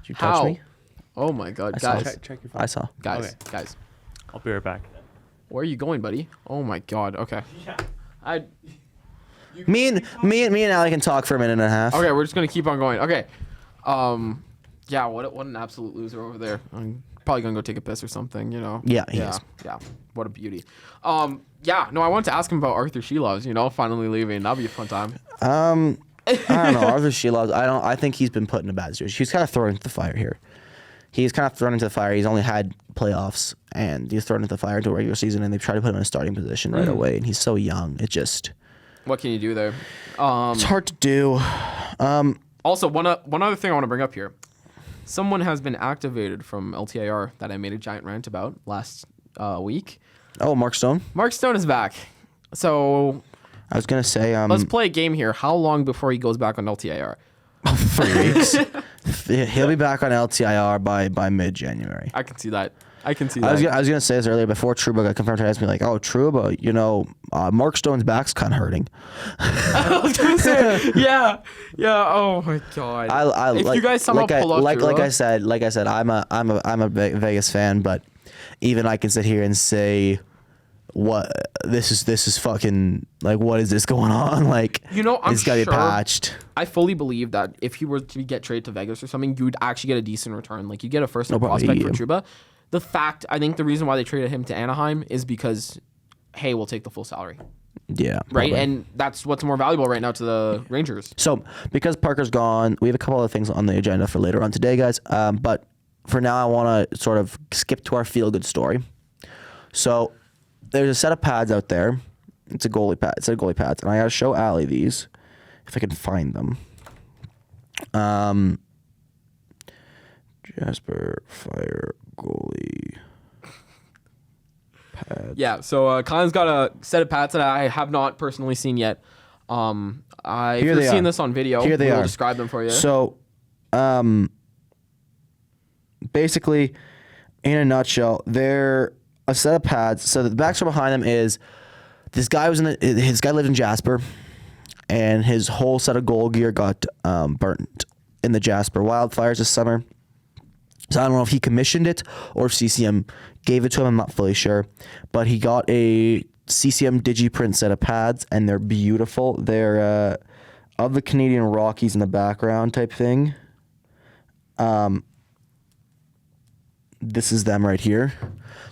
Speaker 4: Did you touch
Speaker 3: How?
Speaker 4: me?
Speaker 3: Oh my god,
Speaker 4: saw
Speaker 3: guys,
Speaker 4: it.
Speaker 5: Check your phone.
Speaker 4: I saw.
Speaker 3: guys,
Speaker 5: Okay.
Speaker 3: guys.
Speaker 5: I'll be right back.
Speaker 3: Where are you going, buddy? Oh my god. Okay. Yeah.
Speaker 4: Me and Ali can talk for a minute and a half.
Speaker 3: Okay, we're just gonna keep on going. Okay. Yeah. What an absolute loser over there. I'm probably gonna go take a piss or something. You know.
Speaker 4: Yeah, he
Speaker 3: Yeah.
Speaker 4: is.
Speaker 3: Yeah. What a beauty. Yeah. No, I wanted to ask him about Arthur Sheelovs. You know, finally leaving. That'll be a fun time.
Speaker 4: I don't know. Arthur Sheelovs, I think he's been put in a bad situation. He's kind of thrown into the fire here. He's kind of thrown into the fire. He's only had playoffs, and he's thrown into the fire into a regular season, and they've tried to put him in a starting position right away, and he's so young. It just...
Speaker 3: What can you do there?
Speaker 4: It's hard to do.
Speaker 3: Also, one other thing I want to bring up here. Someone has been activated from LTIR that I made a giant rant about last week.
Speaker 4: Oh, Mark Stone.
Speaker 3: Mark Stone is back. So
Speaker 4: I was gonna say,
Speaker 3: let's play a game here. How long before he goes back on LTIR?
Speaker 4: 3 weeks. He'll be back on LTIR by mid-January.
Speaker 3: I can see that. I
Speaker 4: was gonna say this earlier before Trouba got confirmed. I asked me like, "Oh, Trouba, Mark Stone's back's kind of hurting."
Speaker 3: I was gonna say, yeah. Oh my god. If you guys somehow pull up
Speaker 4: like
Speaker 3: Trouba,
Speaker 4: I said, I'm a Vegas fan, but even I can sit here and say, "What this is fucking like? What is this going on? Like,
Speaker 3: I'm
Speaker 4: it's gotta be
Speaker 3: sure-
Speaker 4: patched."
Speaker 3: I fully believe that if he were to get traded to Vegas or something, you'd actually get a decent return. Like you get a first
Speaker 4: No, probably,
Speaker 3: prospect for
Speaker 4: yeah.
Speaker 3: Trouba. I think the reason why they traded him to Anaheim is because, hey, we'll take the full salary,
Speaker 4: Yeah.
Speaker 3: right?
Speaker 4: probably.
Speaker 3: And that's what's more valuable right now to the Rangers.
Speaker 4: So, because Parker's gone, we have a couple other things on the agenda for later on today, guys. But for now, I want to sort of skip to our feel-good story. So, there's a set of pads out there. It's a goalie pad. It's a goalie pads, and I gotta show Ali these if I can find them. Jasper Fire goalie pads.
Speaker 3: Yeah. So Kylan's got a set of pads that I have not personally seen yet. I've
Speaker 4: Here they
Speaker 3: seen
Speaker 4: are.
Speaker 3: this on video.
Speaker 4: Here they
Speaker 3: We'll
Speaker 4: are.
Speaker 3: describe them for you.
Speaker 4: So, basically, in a nutshell, they're a set of pads. So the backstory behind them is this guy his guy lived in Jasper, and his whole set of goal gear got burnt in the Jasper wildfires this summer. So I don't know if he commissioned it or if CCM gave it to him. I'm not fully sure, but he got a CCM DigiPrint set of pads, and they're beautiful. They're of the Canadian Rockies in the background type thing. This is them right here.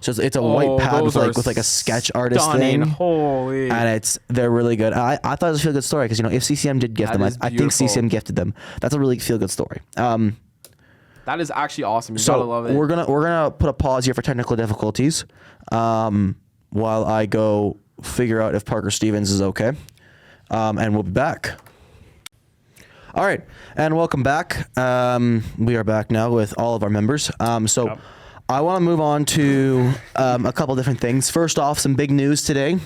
Speaker 4: So it's a white pad with like a sketch artist
Speaker 3: stunning.
Speaker 4: thing.
Speaker 3: Holy.
Speaker 4: And they're really good. I thought it was a feel good story because if CCM did gift
Speaker 3: That
Speaker 4: them,
Speaker 3: is
Speaker 4: I think
Speaker 3: beautiful.
Speaker 4: CCM gifted them. That's a really feel good story.
Speaker 3: That is actually awesome. You
Speaker 4: So
Speaker 3: gotta love it.
Speaker 4: we're gonna put a pause here for technical difficulties, while I go figure out if Parker Stevens is okay, and we'll be back. All right, and welcome back. We are back now with all of our members. So I want to move on to a couple different things. First off, some big news today.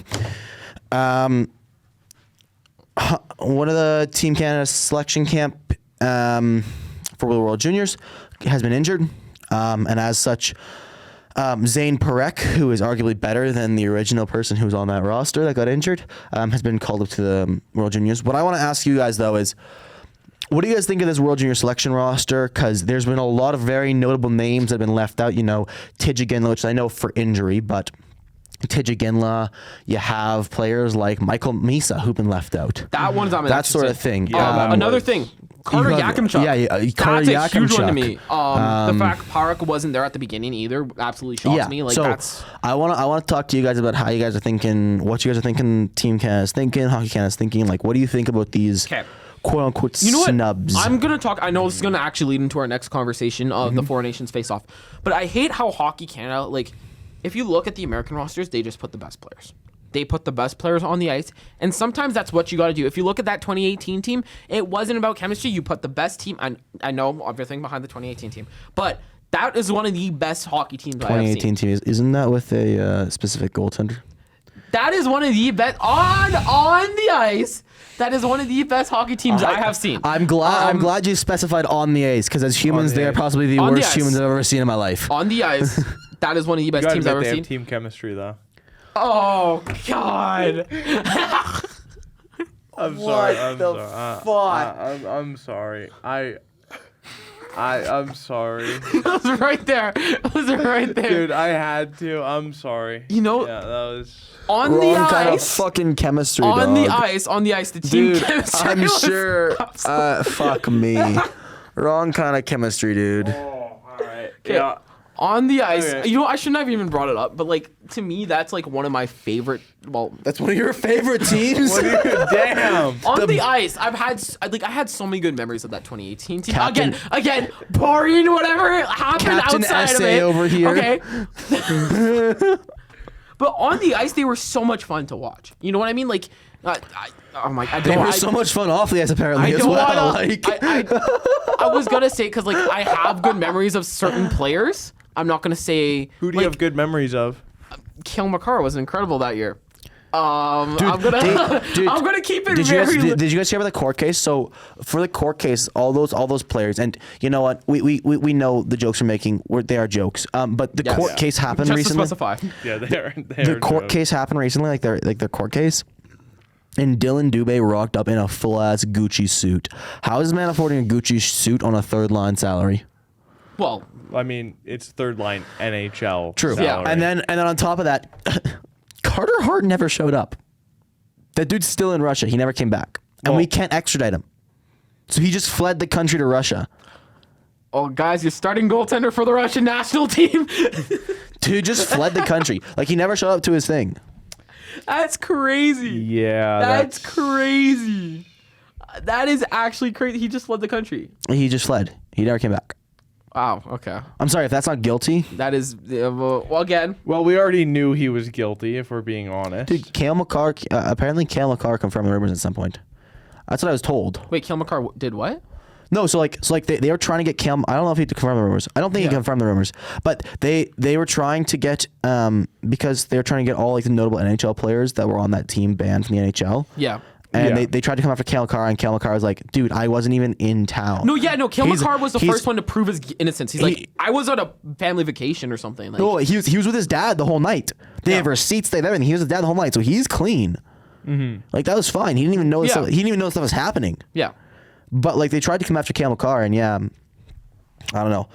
Speaker 4: One of the Team Canada selection camp for the World Juniors has been injured, and as such, Zane Parekh, who is arguably better than the original person who was on that roster that got injured, has been called up to the World Juniors. What I want to ask you guys, though, is what do you guys think of this World Junior selection roster? Because there's been a lot of very notable names that have been left out. Tijiginla, which I know for injury, but Tijiginla, you have players like Michael Misa who've been left out.
Speaker 3: That one's I'm
Speaker 4: That sort of
Speaker 3: interested.
Speaker 4: thing.
Speaker 3: Another thing. Carter
Speaker 4: you have-
Speaker 3: Yakimchuk.
Speaker 4: Carter
Speaker 3: That's a huge one to
Speaker 4: Yakimchuk.
Speaker 3: me. The fact Parekh wasn't there at the beginning either absolutely shocks me. Like
Speaker 4: so
Speaker 3: that's
Speaker 4: I want to talk to you guys about how you guys are thinking, what you guys are thinking, Team Canada's thinking, Hockey Canada's thinking. Like, what do you think about these quote unquote snubs?
Speaker 3: I'm gonna talk. I know this is gonna actually lead into our next conversation of the Four Nations face-off, but I hate how Hockey Canada, like, if you look at the American rosters, they just put the best players. They put the best players on the ice, and sometimes that's what you got to do. If you look at that 2018 team, it wasn't about chemistry. You put the best team. I know everything behind the 2018 team, but that is one of the best hockey teams I have
Speaker 4: 2018
Speaker 3: seen.
Speaker 4: team isn't that with a specific goaltender?
Speaker 3: That is one of the best on the ice. That is one of the best hockey teams I have seen.
Speaker 4: I'm glad you specified on the ice because as humans,
Speaker 5: the
Speaker 4: they are
Speaker 5: ice.
Speaker 4: possibly the
Speaker 3: On the
Speaker 4: worst
Speaker 3: ice.
Speaker 4: humans I've ever seen in my life.
Speaker 3: On the ice, that is one of the best
Speaker 5: You gotta
Speaker 3: teams I've
Speaker 5: admit
Speaker 3: ever
Speaker 5: they
Speaker 3: seen.
Speaker 5: have team chemistry though.
Speaker 3: Oh God!
Speaker 5: I'm sorry. I'm sorry. I'm sorry.
Speaker 3: It was right there. It was right there.
Speaker 5: Dude, I had to. I'm sorry.
Speaker 3: You know,
Speaker 5: Yeah, that was.
Speaker 3: on the
Speaker 4: Wrong kind of
Speaker 3: ice,
Speaker 4: fucking chemistry,
Speaker 3: on the
Speaker 4: dog.
Speaker 3: ice, the team
Speaker 4: Dude,
Speaker 3: chemistry
Speaker 4: I'm
Speaker 3: was
Speaker 4: sure.
Speaker 3: absolute-
Speaker 4: Fuck me. Wrong kind of chemistry, dude.
Speaker 5: Oh, all right.
Speaker 3: Yeah. On the ice,
Speaker 5: Okay.
Speaker 3: I shouldn't have even brought it up, but like to me, that's like one of my favorite. Well,
Speaker 4: That's one of your favorite teams.
Speaker 5: Damn.
Speaker 3: on the ice, I had so many good memories of that 2018 team.
Speaker 4: Captain-
Speaker 3: Again, barring whatever happened
Speaker 4: Captain
Speaker 3: outside of
Speaker 4: SA
Speaker 3: it.
Speaker 4: over here.
Speaker 3: Okay. But on the ice, they were so much fun to watch. You know what I mean? Like, I'm like, I
Speaker 4: They
Speaker 3: don't.
Speaker 4: were so much fun off the ice apparently
Speaker 3: I
Speaker 4: as
Speaker 3: don't
Speaker 4: well.
Speaker 3: wanna.
Speaker 4: Like,
Speaker 3: I was gonna say because like I have good memories of certain players. I'm not gonna say
Speaker 5: Who do you have good memories of?
Speaker 3: Kale McCarr was incredible that year. I'm gonna
Speaker 4: dude,
Speaker 3: I'm gonna keep it
Speaker 4: did
Speaker 3: very.
Speaker 4: did you guys hear about the court case? So for the court case, all those players, and you know what, we know the jokes we're making, they are jokes. But the
Speaker 3: Yes.
Speaker 4: court
Speaker 3: Yeah.
Speaker 4: case happened
Speaker 3: Just
Speaker 4: recently.
Speaker 3: to specify.
Speaker 5: Yeah, they're
Speaker 4: The court case happened recently, like their court case. And Dylan Dubé rocked up in a full ass Gucci suit. How is this man affording a Gucci suit on a third line salary?
Speaker 3: Well,
Speaker 5: I mean, it's third line NHL.
Speaker 4: True.
Speaker 5: salary.
Speaker 4: And then on top of that, Carter Hart never showed up. That dude's still in Russia. He never came back. And
Speaker 5: Well-
Speaker 4: we can't extradite him. So he just fled the country to Russia.
Speaker 3: oh guys, you're starting goaltender for the Russian national team.
Speaker 4: Dude just fled the country. Like he never showed up to his thing.
Speaker 3: That's crazy.
Speaker 5: yeah,
Speaker 3: That's crazy. That is actually crazy. He just fled the country.
Speaker 4: He just fled. He never came back.
Speaker 3: Wow. Okay.
Speaker 4: I'm sorry if that's not guilty.
Speaker 3: That is well again.
Speaker 5: Well, we already knew he was guilty, if we're being honest.
Speaker 4: Dude, Cale McCarr, apparently Cale McCarr confirmed the rumors at some point. That's what I was told.
Speaker 3: Wait, Kale McCarr did what?
Speaker 4: No, so they were trying to get Cale. I don't know if he confirmed the rumors. I don't think he confirmed the rumors, but they were trying to get because they were trying to get all like the notable NHL players that were on that team banned from the NHL.
Speaker 3: Yeah.
Speaker 4: And
Speaker 5: Yeah.
Speaker 4: they tried to come after Cale McCarr, and Cale McCarr was like, "Dude, I wasn't even in town."
Speaker 3: No, Kale
Speaker 4: He's-
Speaker 3: McCarr was the
Speaker 4: he's-
Speaker 3: first one to prove his innocence. He's like, I was on a family vacation or something. Like,
Speaker 4: No, he was with his dad the whole night. They have receipts, they have everything. He was with his dad the whole night, so he's clean. Like that was fine. He didn't even know this
Speaker 3: Yeah.
Speaker 4: stuff, he didn't even know this stuff was happening.
Speaker 3: yeah.
Speaker 4: But like they tried to come after Cale McCarr, and I don't know.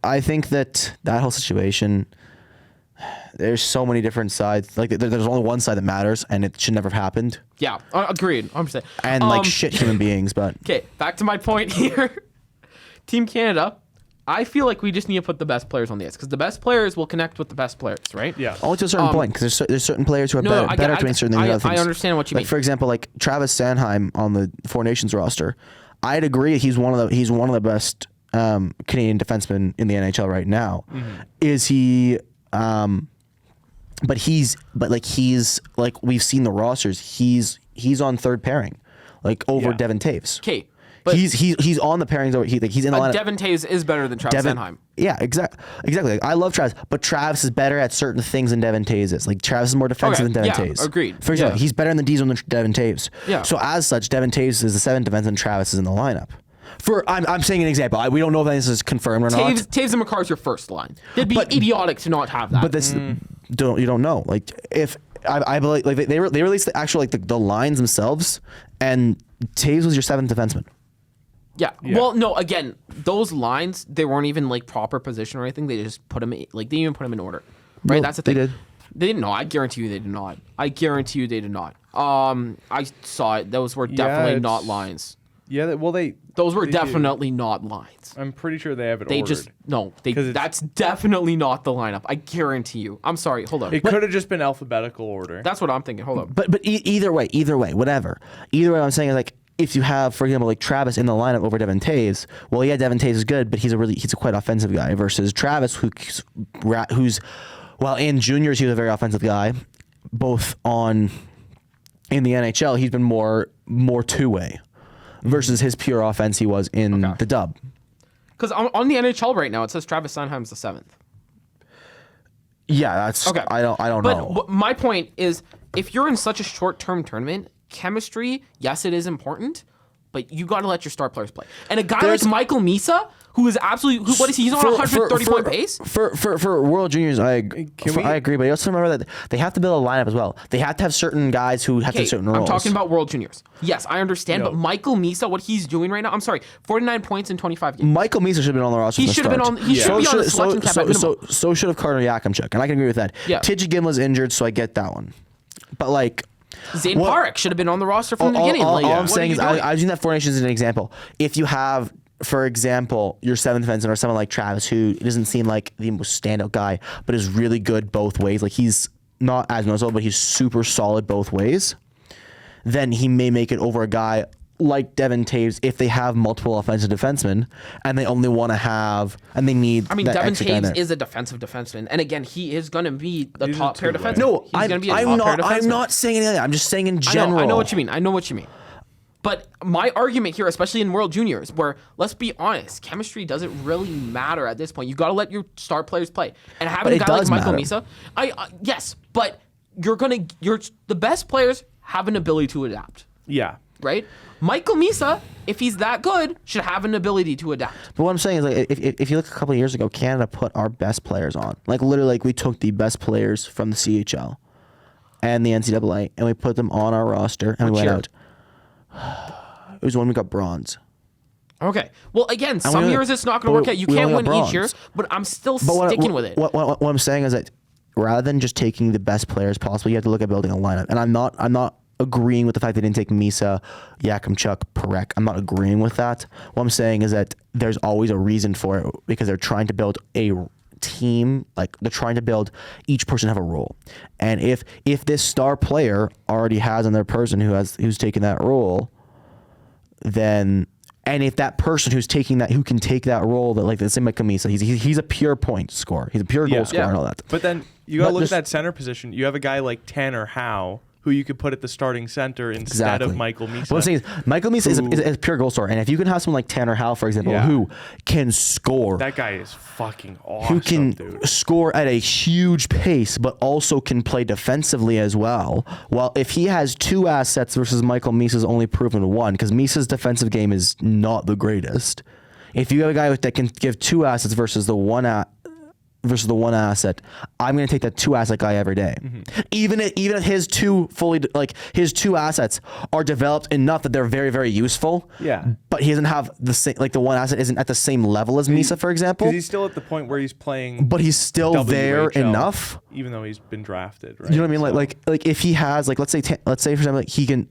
Speaker 4: I think that whole situation. There's so many different sides. Like there's only one side that matters, and it should never have happened.
Speaker 3: Yeah. Agreed. 100%.
Speaker 4: And like shit human beings, but
Speaker 3: Okay, back to my point here. Team Canada, I feel like we just need to put the best players on the ice because the best players will connect with the best players, right?
Speaker 5: Yeah.
Speaker 4: only to a certain point, because there's certain players who are better at doing certain things than other things.
Speaker 3: I understand what you
Speaker 4: like
Speaker 3: mean.
Speaker 4: for example, like Travis Sanheim on the Four Nations roster. I'd agree he's one of the best Canadian defensemen in the NHL right now. Is he? But he's like we've seen the rosters. He's on third pairing, like over
Speaker 5: Yeah.
Speaker 4: Devin Taves.
Speaker 3: Okay, but
Speaker 4: he's on the pairings over. He's in the lineup.
Speaker 3: Devin Taves is better than Travis Sanheim.
Speaker 4: Yeah, exactly. Like, I love Travis, but Travis is better at certain things than Devin Taves is. Like Travis is more defensive
Speaker 3: Okay,
Speaker 4: than Devin
Speaker 3: yeah,
Speaker 4: Taves.
Speaker 3: agreed.
Speaker 4: For example,
Speaker 3: Yeah.
Speaker 4: he's better in the D zone than Devin Taves.
Speaker 3: Yeah.
Speaker 4: So as such, Devin Taves is the seventh defense and Travis is in the lineup. I'm saying an example. We don't know if this is confirmed or not.
Speaker 3: Taves and McCarr's your first line. It'd be idiotic to not have that.
Speaker 4: But this you don't know. Like if I believe like they released the actual like the lines themselves, and Taves was your seventh defenseman.
Speaker 3: yeah. Well, no. Again, those lines they weren't even like proper position or anything. They just put them like they didn't even put them in order. Right.
Speaker 4: No,
Speaker 3: That's the
Speaker 4: they
Speaker 3: thing.
Speaker 4: did.
Speaker 3: They didn't know. I guarantee you they did not. I guarantee you they did not. I saw it. Those were definitely
Speaker 5: it's-
Speaker 3: not lines.
Speaker 5: Yeah. Well,
Speaker 3: Those were
Speaker 5: they do.
Speaker 3: definitely not lines.
Speaker 5: I'm pretty sure they have it
Speaker 3: They
Speaker 5: ordered.
Speaker 3: just no.
Speaker 5: 'Cause it's-
Speaker 3: That's definitely not the lineup. I guarantee you. I'm sorry. Hold on.
Speaker 5: It could have just been alphabetical order.
Speaker 3: That's what I'm thinking. Hold up.
Speaker 4: But either way, whatever. Either way, what I'm saying is like if you have, for example, like Travis in the lineup over Devin Taves, well, yeah, Devin Taves is good, but he's a quite offensive guy versus Travis, who's well in juniors he was a very offensive guy, both in the NHL he's been more two-way versus his pure offense he was in the dub.
Speaker 3: Because on the NHL right now it says Travis Sanheim's the seventh.
Speaker 4: Yeah, that's
Speaker 3: Okay.
Speaker 4: I don't know.
Speaker 3: But my point is, if you're in such a short-term tournament, chemistry, yes, it is important, but you got to let your star players play. And a guy
Speaker 4: There's-
Speaker 3: like Michael Misa, who is absolutely, what is he? He's on a 130-point pace.
Speaker 4: For World Juniors, I
Speaker 5: we-
Speaker 4: agree, but you also remember that they have to build a lineup as well. They have to have certain guys who have to
Speaker 3: Okay,
Speaker 4: have certain
Speaker 3: I'm
Speaker 4: roles.
Speaker 3: talking about World Juniors. Yes, I understand,
Speaker 5: No.
Speaker 3: but Michael Misa, what he's doing right now, I'm sorry, 49 points in 25 games.
Speaker 4: Michael Misa should have been on the roster.
Speaker 3: He
Speaker 4: from the
Speaker 3: should have been
Speaker 4: start.
Speaker 3: on- he should be on the selection cap at minimum.
Speaker 4: So should have Carter Yakimchuk, and I can agree with that.
Speaker 3: Yeah.
Speaker 4: Tidgy Gimla's injured, so I get that one. But like,
Speaker 3: Zane
Speaker 4: what-
Speaker 3: Parekh should have been on the roster from the beginning.
Speaker 4: all
Speaker 3: Like,
Speaker 4: I'm
Speaker 3: what are
Speaker 4: saying
Speaker 3: you
Speaker 4: is,
Speaker 3: doing?
Speaker 4: I was using that Four Nations as an example. If you have, for example, your seventh defenseman or someone like Travis, who doesn't seem like the most standout guy, but is really good both ways. Like he's not as noticeable, but he's super solid both ways. Then he may make it over a guy like Devin Taves if they have multiple offensive defensemen and they only want to have and they need.
Speaker 3: I mean,
Speaker 4: that
Speaker 3: Devin
Speaker 4: extra guy there.
Speaker 3: Taves is a defensive defenseman, and again, he is going to be the
Speaker 5: He's a
Speaker 3: top pair
Speaker 5: two-way.
Speaker 3: defenseman.
Speaker 4: No,
Speaker 3: he's going to be a top pair defenseman.
Speaker 4: I'm not saying anything. I'm just saying in general.
Speaker 3: I know what you mean. I know what you mean. But my argument here, especially in World Juniors, where let's be honest, chemistry doesn't really matter at this point. You got to let your star players play. And having
Speaker 4: But
Speaker 3: a
Speaker 4: it
Speaker 3: guy like
Speaker 4: does
Speaker 3: Michael
Speaker 4: matter.
Speaker 3: Misa, yes, but the best players have an ability to adapt,
Speaker 5: Yeah.
Speaker 3: right? Michael Misa, if he's that good, should have an ability to adapt.
Speaker 4: But what I'm saying is, like, if you look a couple of years ago, Canada put our best players on. Like literally, like we took the best players from the CHL and the NCAA, and we put them on our roster, and we went
Speaker 3: year?
Speaker 4: out. It was when we got bronze.
Speaker 3: Okay. Well, again, some
Speaker 4: only-
Speaker 3: years it's not going
Speaker 4: but
Speaker 3: to work out. You
Speaker 4: we
Speaker 3: can't
Speaker 4: only
Speaker 3: win
Speaker 4: got
Speaker 3: each year,
Speaker 4: bronze.
Speaker 3: but I'm still
Speaker 4: But
Speaker 3: sticking with it.
Speaker 4: What I'm saying is that rather than just taking the best players possible, you have to look at building a lineup. And I'm not agreeing with the fact they didn't take Misa, Yakimchuk, Parek. I'm not agreeing with that. What I'm saying is that there's always a reason for it because they're trying to build a team. Like they're trying to build each person have a role. And if this star player already has another person who's taken that role, then. And if that person who can take that role, that like the same like Kamisa, he's a pure point scorer. He's a pure goal scorer and all that.
Speaker 5: But then you got to
Speaker 4: But
Speaker 5: look at
Speaker 4: just-
Speaker 5: that center position. You have a guy like Tanner Howe, who you could put at the starting center instead of Michael Misa.
Speaker 4: What I'm saying is, Michael Misa is a pure goal scorer. And if you can have someone like Tanner Howe, for example,
Speaker 5: Yeah.
Speaker 4: who can score,
Speaker 5: That guy is fucking awesome,
Speaker 4: who can
Speaker 5: dude.
Speaker 4: score at a huge pace, but also can play defensively as well. Well, if he has two assets versus Michael Misa's only proven one, because Misa's defensive game is not the greatest. If you have a guy that can give two assets versus the one asset, I'm going to take that two asset guy every day.
Speaker 5: Mm-hmm.
Speaker 4: Even if his his two assets are developed enough that they're very, very useful.
Speaker 5: Yeah.
Speaker 4: But he doesn't have the same, like the one asset isn't at the same level as Misa, for example.
Speaker 5: Because he's still at the point where he's playing.
Speaker 4: But he's still there
Speaker 5: WHL,
Speaker 4: enough.
Speaker 5: even though he's been drafted. Right?
Speaker 4: You know what I mean?
Speaker 5: So-
Speaker 4: Like if he has let's say for example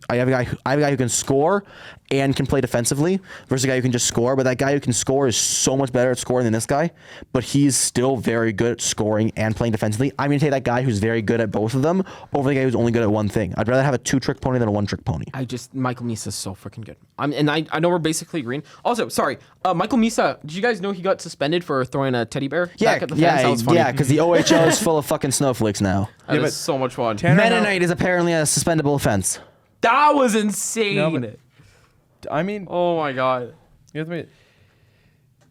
Speaker 4: I have a guy who can score and can play defensively versus a guy who can just score. But that guy who can score is so much better at scoring than this guy. But he's still very good at scoring and playing defensively. I'm gonna take that guy who's very good at both of them over the guy who's only good at one thing. I'd rather have a 2-trick pony than a 1-trick pony.
Speaker 3: Michael Misa is so freaking good. I know we're basically agreeing. Also, sorry, Michael Misa. Did you guys know he got suspended for throwing a teddy bear back at the fans? That was funny.
Speaker 4: Yeah, because the OHL is full of fucking snowflakes now.
Speaker 3: That
Speaker 5: Yeah,
Speaker 3: is
Speaker 5: but
Speaker 3: so much fun.
Speaker 5: Tanner Howe-
Speaker 4: Mennonite is apparently a suspendable offense.
Speaker 3: That was insane.
Speaker 5: No, but- I mean,
Speaker 3: Oh my god.
Speaker 5: you have to admit,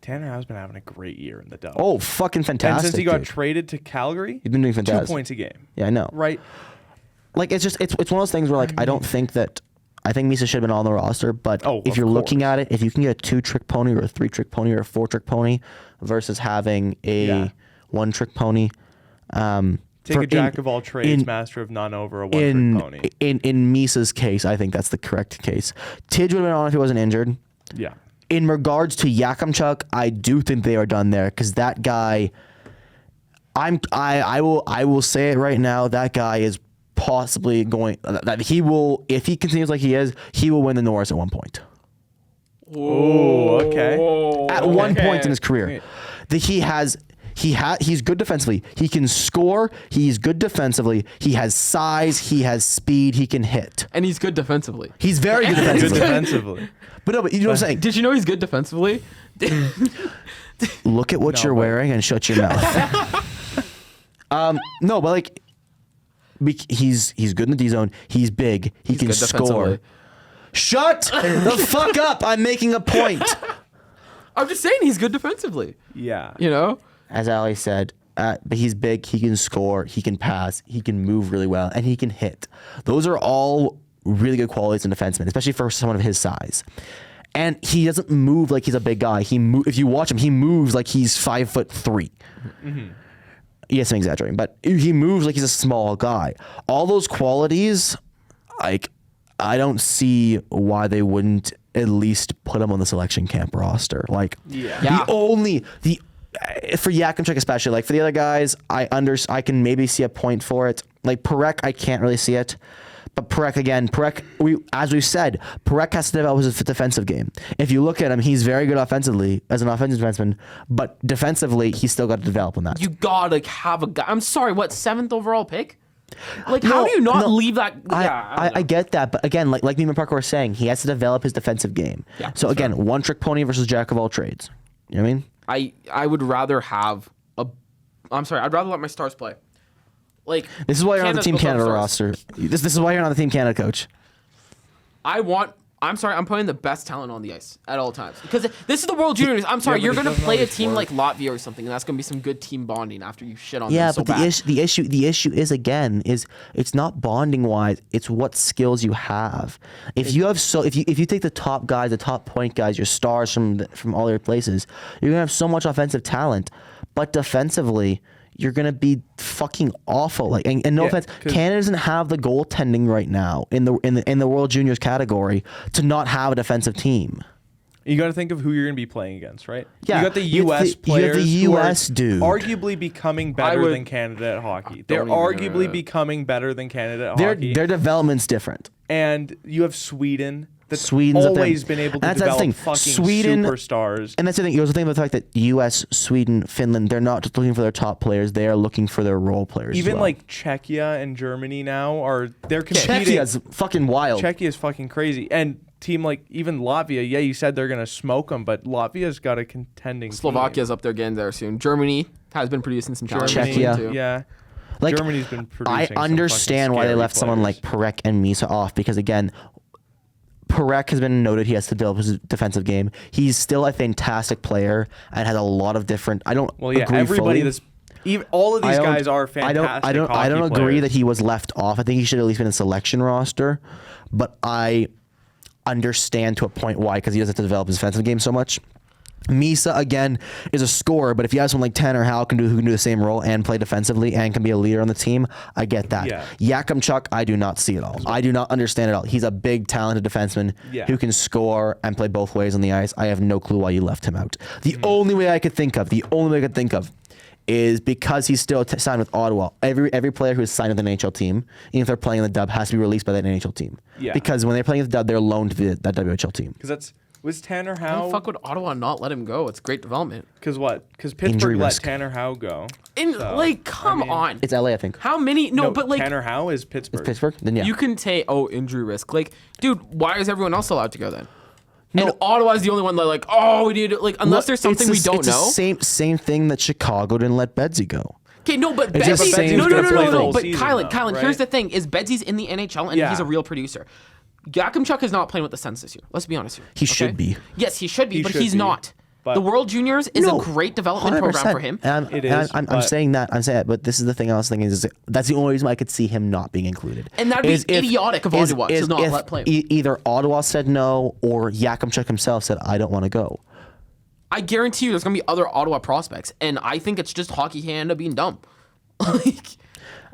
Speaker 5: Tanner Howe's been having a great year in the Dub.
Speaker 4: Oh, fucking
Speaker 5: and
Speaker 4: fantastic!
Speaker 5: since he got
Speaker 4: dude.
Speaker 5: traded to Calgary,
Speaker 4: He's been doing
Speaker 5: 2
Speaker 4: fantastic.
Speaker 5: points a game.
Speaker 4: Yeah, I know.
Speaker 5: Right?
Speaker 4: Like it's one of those things where like I don't think that I think Misa should have been on the roster, but
Speaker 5: Oh,
Speaker 4: if
Speaker 5: of
Speaker 4: you're looking
Speaker 5: course.
Speaker 4: at it, if you can get a 2-trick pony or a 3-trick pony or a 4-trick pony versus having a
Speaker 5: Yeah.
Speaker 4: 1-trick pony,
Speaker 5: Take a jack of all trades, master of none over a one-trick pony.
Speaker 4: in Misa's case, I think that's the correct case. Tidge would have been on if he wasn't injured.
Speaker 5: Yeah.
Speaker 4: In regards to Yakimchuk, I do think they are done there because that guy, I will say it right now. That guy is possibly going that he will, if he continues like he is, he will win the Norris at one point.
Speaker 5: Oh, okay.
Speaker 4: At one point in his career, he's good defensively. He can score. He's good defensively. He has size. He has speed. He can hit.
Speaker 3: And he's good defensively.
Speaker 4: He's very good
Speaker 5: Good
Speaker 4: defensively.
Speaker 5: defensively.
Speaker 4: But you know what I'm saying?
Speaker 3: Did you know he's good defensively?
Speaker 4: Look at what you're wearing and shut your mouth. No, but like he's good in the D zone. He's big. He can
Speaker 3: good
Speaker 4: score.
Speaker 3: defensively.
Speaker 4: Shut the fuck up! I'm making a point.
Speaker 3: I'm just saying he's good defensively.
Speaker 5: Yeah.
Speaker 3: You know?
Speaker 4: As Ali said, but he's big. He can score. He can pass. He can move really well, and he can hit. Those are all really good qualities in defenseman, especially for someone of his size. And he doesn't move like he's a big guy. If you watch him, he moves like he's 5'3". Mm-hmm. Yes, I'm exaggerating, but he moves like he's a small guy. All those qualities, like, I don't see why they wouldn't at least put him on the selection camp roster. Like,
Speaker 3: Yeah.
Speaker 4: for Yakimchuk especially, like for the other guys, I can maybe see a point for it. Like Parek, I can't really see it. But Parek, as we've said, Parek has to develop his defensive game. If you look at him, he's very good offensively as an offensive defenseman, but defensively, he's still got to develop on that.
Speaker 3: You gotta have a guy. I'm sorry, what, 7th overall pick? Like, how do you not leave that?
Speaker 4: I get that, but again, like me and Parker were saying, he has to develop his defensive game.
Speaker 3: Yeah,
Speaker 4: so again, one trick pony versus jack of all trades. You know what I mean?
Speaker 3: I would rather have I'm sorry. I'd rather let my stars play. Like,
Speaker 4: This is why you're on the
Speaker 3: Canada's
Speaker 4: Team
Speaker 3: built on
Speaker 4: Canada
Speaker 3: stars.
Speaker 4: roster. This is why you're on the Team Canada coach.
Speaker 3: I'm sorry, I'm putting the best talent on the ice at all times. Because this is the World Juniors. I'm sorry,
Speaker 5: but
Speaker 3: you're
Speaker 5: it
Speaker 3: going to
Speaker 5: doesn't
Speaker 3: play a
Speaker 5: always
Speaker 3: team
Speaker 5: work.
Speaker 3: like Latvia or something, and that's going to be some good team bonding after you shit on
Speaker 4: Yeah,
Speaker 3: them so
Speaker 4: but
Speaker 3: bad.
Speaker 4: the issue is it's not bonding wise. It's what skills you have. If you take the top guys, the top point guys, your stars from all your places, you're gonna have so much offensive talent, but defensively, you're gonna be fucking awful. Like, and no offense,
Speaker 5: 'cause-
Speaker 4: Canada doesn't have the goaltending right now in the World Juniors category to not have a defensive team.
Speaker 5: You got to think of who you're going to be playing against, right?
Speaker 4: Yeah,
Speaker 5: You got the
Speaker 4: you have
Speaker 5: U.S.
Speaker 4: the- you have the
Speaker 5: players who are
Speaker 4: US dude.
Speaker 5: arguably becoming better
Speaker 3: would-
Speaker 5: than Canada at hockey. They're
Speaker 3: Don't even-
Speaker 5: arguably becoming better than Canada at
Speaker 4: Their
Speaker 5: hockey.
Speaker 4: development's different.
Speaker 5: And you have Sweden that's
Speaker 4: Sweden's up there.
Speaker 5: always been able to
Speaker 4: And that's the
Speaker 5: develop
Speaker 4: thing.
Speaker 5: fucking
Speaker 4: Sweden-
Speaker 5: superstars.
Speaker 4: And that's the thing. You also think about the fact that U.S., Sweden, Finland, they're not just looking for their top players. They are looking for their role players.
Speaker 5: Even
Speaker 4: as well.
Speaker 5: like Czechia and Germany now they're competing.
Speaker 4: Czechia's fucking wild.
Speaker 5: Czechia is fucking crazy. And team like even Latvia, yeah, you said they're gonna smoke them, but Latvia's got a contending.
Speaker 3: Slovakia's up there getting there soon. Germany has been producing some
Speaker 5: team.
Speaker 3: talent.
Speaker 5: Germany,
Speaker 4: Czechia.
Speaker 3: too.
Speaker 5: yeah.
Speaker 4: Like,
Speaker 5: Germany's been producing.
Speaker 4: I
Speaker 5: some
Speaker 4: understand
Speaker 5: fucking
Speaker 4: why they
Speaker 5: scary
Speaker 4: left someone
Speaker 5: players.
Speaker 4: like Perek and Misa off because again, Perek has been noted. He has to develop his defensive game. He's still a fantastic player and has a lot of different. I don't.
Speaker 5: Well, yeah,
Speaker 4: agree
Speaker 5: everybody
Speaker 4: fully.
Speaker 5: that's even all of these guys are fantastic.
Speaker 4: I don't
Speaker 5: hockey
Speaker 4: agree
Speaker 5: players.
Speaker 4: that he was left off. I think he should at least been in the selection roster, but I understand to a point why because he doesn't have to develop his defensive game so much. Misa again is a scorer, but if you have someone like Tanner Howe who can do the same role and play defensively and can be a leader on the team, I get that.
Speaker 5: Yeah.
Speaker 4: Yakimchuk, I do not see at all. I do not understand at all. He's a big, talented defenseman
Speaker 5: Yeah.
Speaker 4: who can score and play both ways on the ice. I have no clue why you left him out. The only way I could think of, is because he's still signed with Ottawa. Every player who is signed with an NHL team, even if they're playing in the dub, has to be released by that NHL team.
Speaker 5: Yeah.
Speaker 4: Because when they're playing in the dub, they're loaned to that WHL team.
Speaker 5: Because was Tanner
Speaker 3: How
Speaker 5: Howe?
Speaker 3: the fuck would Ottawa not let him go? It's great development.
Speaker 5: Because what? Because
Speaker 4: Injury
Speaker 5: Pittsburgh let
Speaker 4: risk.
Speaker 5: Tanner Howe go.
Speaker 3: Come on.
Speaker 4: It's LA, I think.
Speaker 3: How many? No, but like,
Speaker 5: Tanner Howe is Pittsburgh.
Speaker 4: Pittsburgh? Then yeah.
Speaker 3: you can say, injury risk. Like, dude, why is everyone else allowed to go then?
Speaker 4: No.
Speaker 3: And Ottawa's the only one that like, we need to, like, unless there's something we don't know.
Speaker 4: Same thing that Chicago didn't let Bedsy go.
Speaker 3: Okay, no, but
Speaker 4: It's just
Speaker 3: Bedsy,
Speaker 4: saying
Speaker 3: no,
Speaker 4: he's
Speaker 3: no,
Speaker 4: gonna
Speaker 3: no,
Speaker 4: play
Speaker 3: no,
Speaker 4: the
Speaker 3: no.
Speaker 5: whole
Speaker 3: But
Speaker 5: season,
Speaker 3: Kylan,
Speaker 5: though,
Speaker 3: here's
Speaker 5: right?
Speaker 3: the thing: is Bedsy's in the NHL and
Speaker 5: Yeah.
Speaker 3: he's a real producer. Yakimchuk is not playing with the Sens this year. Let's be honest here.
Speaker 4: He should be.
Speaker 3: Yes, he should be,
Speaker 5: He
Speaker 3: but
Speaker 5: should
Speaker 3: he's
Speaker 5: be.
Speaker 3: not.
Speaker 5: But-
Speaker 3: The World Juniors is
Speaker 4: No,
Speaker 3: a great development program for him.
Speaker 4: And
Speaker 5: It is,
Speaker 4: I'm
Speaker 5: but-
Speaker 4: saying that. But this is the thing I was thinking is that's the only reason why I could see him not being included.
Speaker 3: And that'd be
Speaker 4: Is if-
Speaker 3: idiotic of
Speaker 4: is-
Speaker 3: Ottawa to
Speaker 4: is
Speaker 3: not
Speaker 4: if
Speaker 3: let play him.
Speaker 4: Either Ottawa said no or Yakimchuk himself said I don't want to go.
Speaker 3: I guarantee you there's going to be other Ottawa prospects. And I think it's just Hockey Canada being dumb. Like,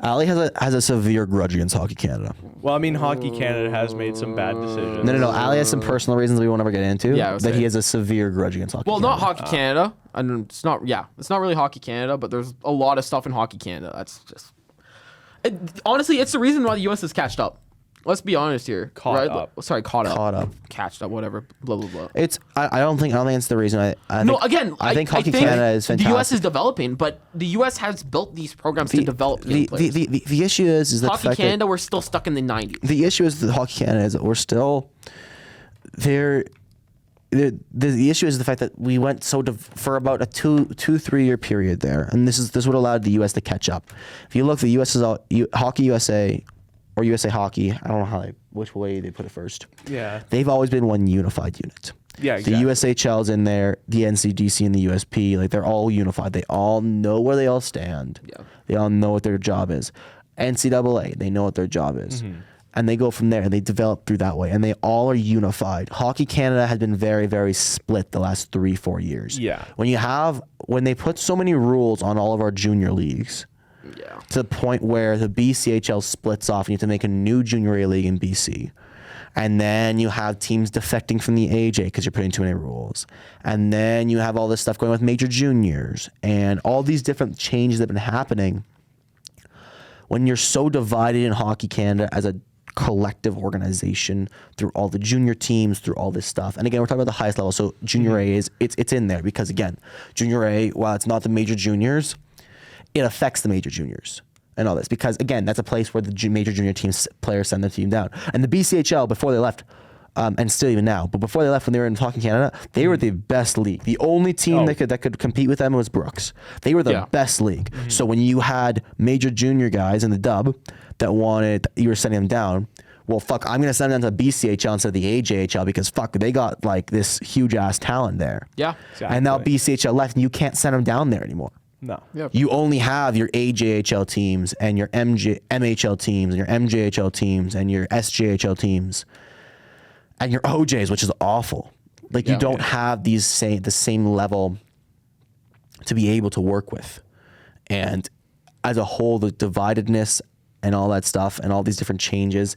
Speaker 4: Ali has a severe grudge against Hockey Canada.
Speaker 5: Well, I mean, Hockey Canada has made some bad decisions.
Speaker 4: No. Ali has some personal reasons we won't ever get into.
Speaker 3: Yeah, I was
Speaker 4: that he
Speaker 3: saying.
Speaker 4: has a severe grudge against Hockey
Speaker 3: well,
Speaker 4: Canada.
Speaker 3: not Hockey Canada. And it's not really Hockey Canada, but there's a lot of stuff in Hockey Canada. That's just. Honestly, it's the reason why the U.S. has catched up. Let's be honest here.
Speaker 5: Caught up.
Speaker 3: Sorry, caught up.
Speaker 4: Caught up.
Speaker 3: Catched up, whatever. Blah, blah, blah.
Speaker 4: It's I don't think it's the reason. I
Speaker 3: No,
Speaker 4: think,
Speaker 3: again,
Speaker 4: I think Hockey Canada is fantastic.
Speaker 3: The U.S. is developing, but the U.S. has built these programs to develop young players.
Speaker 4: the issue is that
Speaker 3: Hockey
Speaker 4: the fact
Speaker 3: Canada, we're still stuck in the 90s.
Speaker 4: that the issue is that Hockey Canada is that we're still there. The issue is the fact that we went for about a 3 year period there, and this would allowed the U.S. to catch up. If you look, the U.S. is Hockey USA or USA Hockey. I don't know which way they put it first.
Speaker 5: Yeah.
Speaker 4: They've always been one unified unit.
Speaker 5: Yeah, exactly.
Speaker 4: The USHL's in there, the NCDC and the USP, like they're all unified. They all know where they all stand.
Speaker 3: Yeah.
Speaker 4: They all know what their job is. NCAA, they know what their job is.
Speaker 5: Mm-hmm.
Speaker 4: And they go from there and they develop through that way. And they all are unified. Hockey Canada has been very, very split the last 3-4 years.
Speaker 5: Yeah.
Speaker 4: When they put so many rules on all of our junior leagues,
Speaker 3: Yeah.
Speaker 4: to the point where the BCHL splits off and you have to make a new junior A league in BC. And then you have teams defecting from the AJ because you're putting too many rules. And then you have all this stuff going on with major juniors and all these different changes that have been happening. When you're so divided in Hockey Canada as a collective organization through all the junior teams, through all this stuff. And again, we're talking about the highest level. So junior A it's in there because again, junior A, while it's not the major juniors, it affects the major juniors. and all this, because again, that's a place where the major junior teams players send their team down. And the BCHL before they left, and still even now, but before they left when they were in Hockey Canada, they were the best league. The only team that could compete with them was Brooks. They were the best league. So when you had major junior guys in the dub that you were sending them down. Well, fuck, I'm gonna send them to the BCHL instead of the AJHL because fuck, they got like this huge ass talent there.
Speaker 3: Yeah,
Speaker 5: exactly.
Speaker 4: And now BCHL left, and you can't send them down there anymore.
Speaker 5: No.
Speaker 3: Yep.
Speaker 4: You only have your AJHL teams and your MHL teams and your MJHL teams and your SJHL teams and your OJs, which is awful. Like you don't have the same level to be able to work with. And as a whole, the dividedness and all that stuff and all these different changes,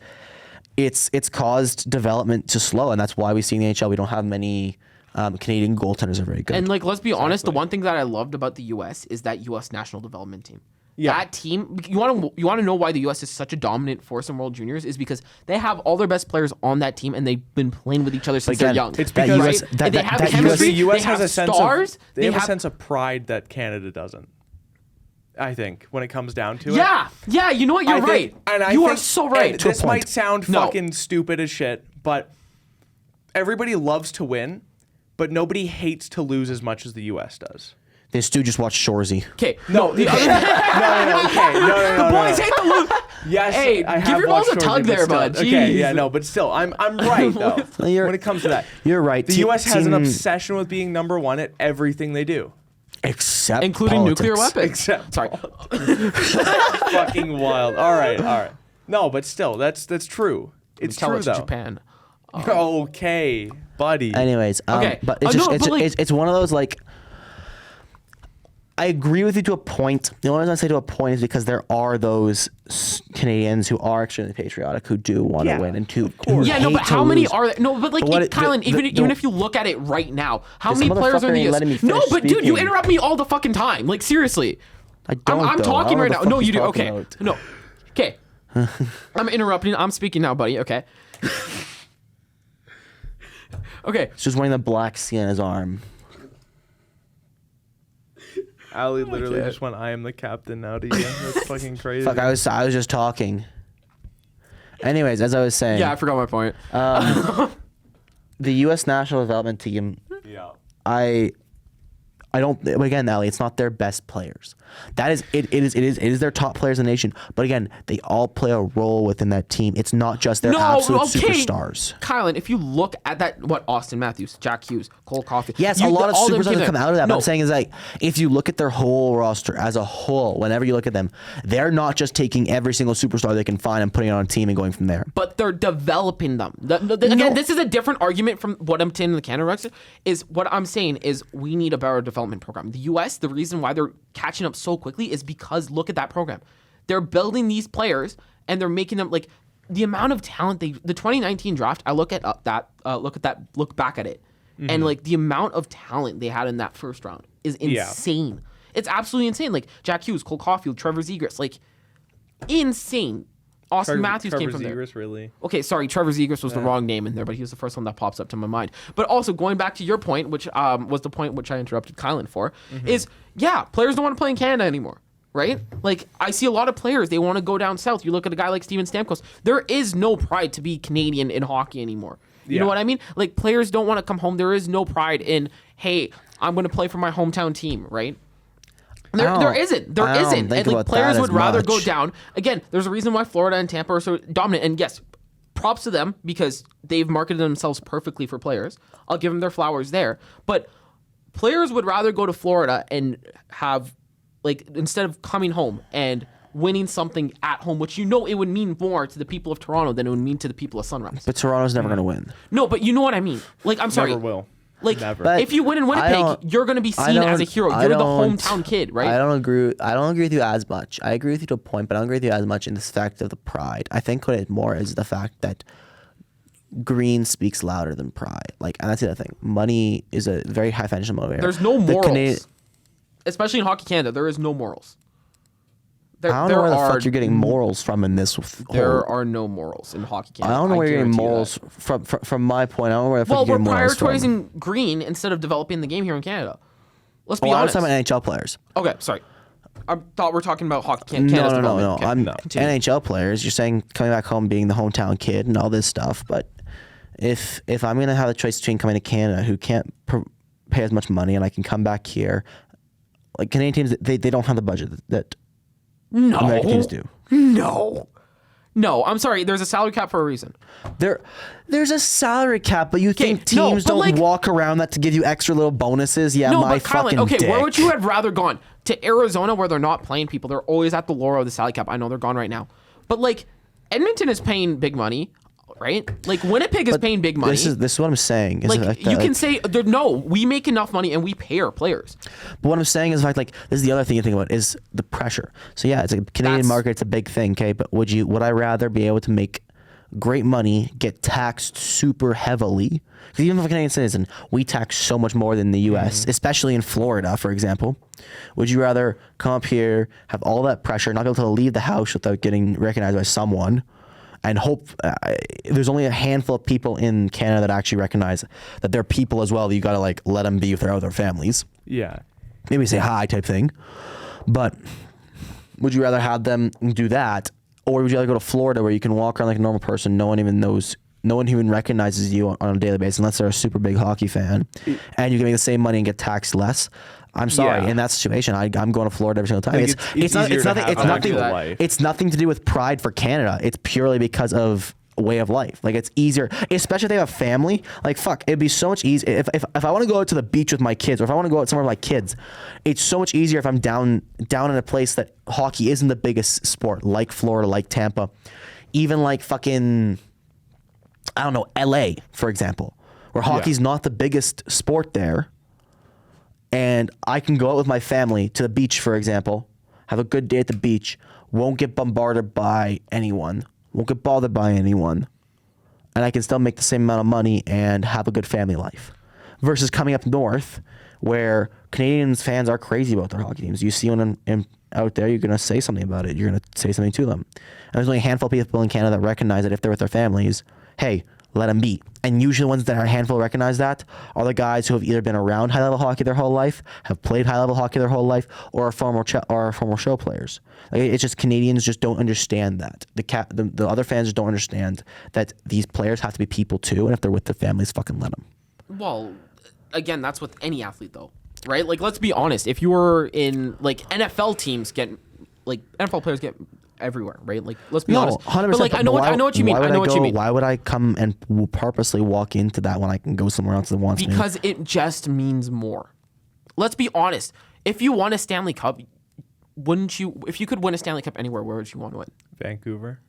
Speaker 4: it's caused development to slow. And that's why we see in the NHL, we don't have many Canadian goaltenders are very good.
Speaker 3: And like, let's be honest, the one thing that I loved about the U.S. is that U.S. national development team. Yeah. That team, you want to know why the U.S. is such a dominant force in World Juniors is because they have all their best players on that team and they've been playing with each other since they're young.
Speaker 5: It's because
Speaker 3: they have chemistry.
Speaker 5: The U.S.
Speaker 3: they
Speaker 5: has
Speaker 3: have
Speaker 5: a sense
Speaker 3: stars.
Speaker 5: of they have a sense of pride that Canada doesn't. I think when it comes down to it.
Speaker 3: Yeah. You know what? You're right. You are so right.
Speaker 5: This might sound fucking stupid as shit, but everybody loves to win, but nobody hates to lose as much as the U.S. does.
Speaker 4: This dude just watched Shoresy.
Speaker 3: Okay.
Speaker 5: No. Okay.
Speaker 3: The boys hate to lose.
Speaker 5: Yes.
Speaker 3: Hey, give your balls a tug there, bud.
Speaker 5: Okay. Yeah. No. But still, I'm right though. When it comes to that,
Speaker 4: you're right.
Speaker 5: The U.S. has an obsession with being number one at everything they do.
Speaker 4: Except
Speaker 3: including
Speaker 4: politics.
Speaker 3: nuclear weapons.
Speaker 5: Except
Speaker 3: sorry.
Speaker 5: Fucking wild. All right. No, but still, that's true. It's true though.
Speaker 3: Japan.
Speaker 5: Okay, buddy.
Speaker 4: Anyways,
Speaker 3: okay.
Speaker 4: But it's one of those like. I agree with you to a point. The only reason I say to a point is because there are those Canadians who are extremely patriotic who do want to win and who
Speaker 3: yeah, no, but how many are there? No, but like, Kylan, even
Speaker 4: the,
Speaker 3: if you look at it right now, how many players are in the US? No, but dude, you interrupt me all the fucking time. Like, seriously.
Speaker 4: I don't.
Speaker 3: I'm talking right now. No, you do.
Speaker 4: Okay.
Speaker 3: No. Okay. I'm interrupting. I'm speaking now, buddy. Okay. Okay.
Speaker 4: He's just wearing the black C on his arm.
Speaker 5: Ali literally just went, "I am the captain now" to you. That's fucking crazy.
Speaker 4: Fuck, I was just talking. Anyways, as I was saying.
Speaker 3: Yeah, I forgot my point.
Speaker 4: The U.S. national development team.
Speaker 5: Yeah.
Speaker 4: I don't. Again, Ali, it's not their best players. That is it. It is their top players in the nation. But again, they all play a role within that team. It's not just their absolute superstars.
Speaker 3: Kylan, if you look at that, Austin Matthews, Jack Hughes, Cole Caulfield.
Speaker 4: Yes, a lot of superstars have come out of that. But I'm saying is like, if you look at their whole roster as a whole, whenever you look at them, they're not just taking every single superstar they can find and putting it on a team and going from there.
Speaker 3: But they're developing them. Again, this is a different argument from what I'm saying in the Canada Rex. Is what I'm saying is we need a better development program. The U.S., the reason why they're catching up so quickly is because look at that program. They're building these players and they're making them like the amount of talent the 2019 draft. I look back at it, and like the amount of talent they had in that first round is insane. Yeah. It's absolutely insane. Like Jack Hughes, Cole Caulfield, Trevor Zegras, like insane. Austin Matthews came from there.
Speaker 5: Really?
Speaker 3: Okay, sorry, Trevor Zegras was the wrong name in there, but he was the first one that pops up to my mind. But also going back to your point, which was the point which I interrupted Kylan for, is players don't want to play in Canada anymore, right? Like I see a lot of players they want to go down south. You look at a guy like Steven Stamkos. There is no pride to be Canadian in hockey anymore. You know what I mean? Like players don't want to come home. There is no pride in, hey, I'm going to play for my hometown team, right? There isn't. And like players would rather go down. Again, there's a reason why Florida and Tampa are so dominant. And yes, props to them because they've marketed themselves perfectly for players. I'll give them their flowers there. But players would rather go to Florida and have, like, instead of coming home and winning something at home, which it would mean more to the people of Toronto than it would mean to the people of Sunrise.
Speaker 4: But Toronto's never going to win.
Speaker 3: No, but you know what I mean. Like, I'm sorry.
Speaker 5: Never will.
Speaker 3: Like, if you win in Winnipeg, you're going to be seen as a hero. You're the hometown kid, right?
Speaker 4: I don't agree with you as much. I agree with you to a point, but I don't agree with you as much in the fact of the pride. I think what it more is the fact that green speaks louder than pride. Like, and that's the other thing. Money is a very high financial motivator.
Speaker 3: There's no morals. Especially in Hockey Canada, there is no morals.
Speaker 4: I don't know where the fuck you're getting morals from in this.
Speaker 3: There are no morals in Hockey Canada.
Speaker 4: I don't know where you're getting morals from my point. I don't know where the fuck you're getting morals from.
Speaker 3: Well, we're prioritizing green instead of developing the game here in Canada. Let's be honest.
Speaker 4: I'm talking about NHL players.
Speaker 3: Okay, sorry. I thought we're talking about hockey. Canada's
Speaker 4: No.
Speaker 3: development. Okay.
Speaker 4: I'm
Speaker 3: Continue.
Speaker 4: NHL players. You're saying coming back home, being the hometown kid, and all this stuff. But if I'm gonna have a choice between coming to Canada, who can't pay as much money, and I can come back here, like Canadian teams, they don't have the budget that American teams do.
Speaker 3: No, I'm sorry. There's a salary cap for a reason.
Speaker 4: There's a salary cap, but you think
Speaker 3: no,
Speaker 4: teams
Speaker 3: but
Speaker 4: don't
Speaker 3: like-
Speaker 4: walk around that to give you extra little bonuses? Yeah,
Speaker 3: No,
Speaker 4: my
Speaker 3: but Kylan,
Speaker 4: fucking
Speaker 3: okay,
Speaker 4: dick.
Speaker 3: where would you have rather gone? To Arizona, where they're not playing people. They're always at the lower of the salary cap. I know they're gone right now. But, like, Edmonton is paying big money, right? Like, Winnipeg is paying big money.
Speaker 4: This is what I'm saying. Is
Speaker 3: like,
Speaker 4: the fact
Speaker 3: you
Speaker 4: that,
Speaker 3: can say, no, we make enough money and we pay our players.
Speaker 4: But what I'm saying is, like, this is the other thing you think about is the pressure. So yeah, it's a Canadian market. It's a big thing, okay. But would I rather be able to make great money, get taxed super heavily? Because even if a Canadian citizen, we tax so much more than the U.S., especially in Florida, for example. Would you rather come up here, have all that pressure, not be able to leave the house without getting recognized by someone, and hope there's only a handful of people in Canada that actually recognize that they're people as well, that you got to like let them be if they're out with their families.
Speaker 5: Yeah.
Speaker 4: Maybe say hi type thing. But would you rather have them do that, or would you rather go to Florida where you can walk around like a normal person, no one even recognizes you on a daily basis unless they're a super big hockey fan, and you can make the same money and get taxed less? I'm sorry.
Speaker 5: Yeah.
Speaker 4: In that situation, I'm going to Florida every single time.
Speaker 5: Like, it's easier to have an actual life.
Speaker 4: It's nothing to do with pride for Canada. It's purely because of way of life. Like, it's easier, especially if they have a family. Like, fuck, it'd be so much easier if I want to go out to the beach with my kids, or if I want to go out somewhere with my kids. It's so much easier if I'm down in a place that hockey isn't the biggest sport, like Florida, like Tampa, even like fucking, I don't know, LA, for example, where hockey's not the biggest sport there. And I can go out with my family to the beach, for example, have a good day at the beach, won't get bombarded by anyone, won't get bothered by anyone, and I can still make the same amount of money and have a good family life. Versus coming up north, where Canadians fans are crazy about their hockey teams. You see one out there, you're going to say something about it. You're going to say something to them. And there's only a handful of people in Canada that recognize that if they're with their families, hey, let them be. And usually the ones that are a handful recognize that are the guys who have either been around high-level hockey their whole life, have played high-level hockey their whole life, or are former show players. Like, it's just Canadians just don't understand that. The other fans just don't understand that these players have to be people too, and if they're with their families, fucking let them.
Speaker 3: Well, again, that's with any athlete, though, right? Like, let's be honest. If you were in, like, NFL teams NFL players get everywhere, right? Like, let's be honest.
Speaker 4: 100%.
Speaker 3: But, like, I know what you mean. I know what you mean.
Speaker 4: Why would I come and purposely walk into that when I can go somewhere else that wants me?
Speaker 3: Because it just means more. Let's be honest. If you won a Stanley Cup, wouldn't you? If you could win a Stanley Cup anywhere, where would you want to win?
Speaker 5: Vancouver.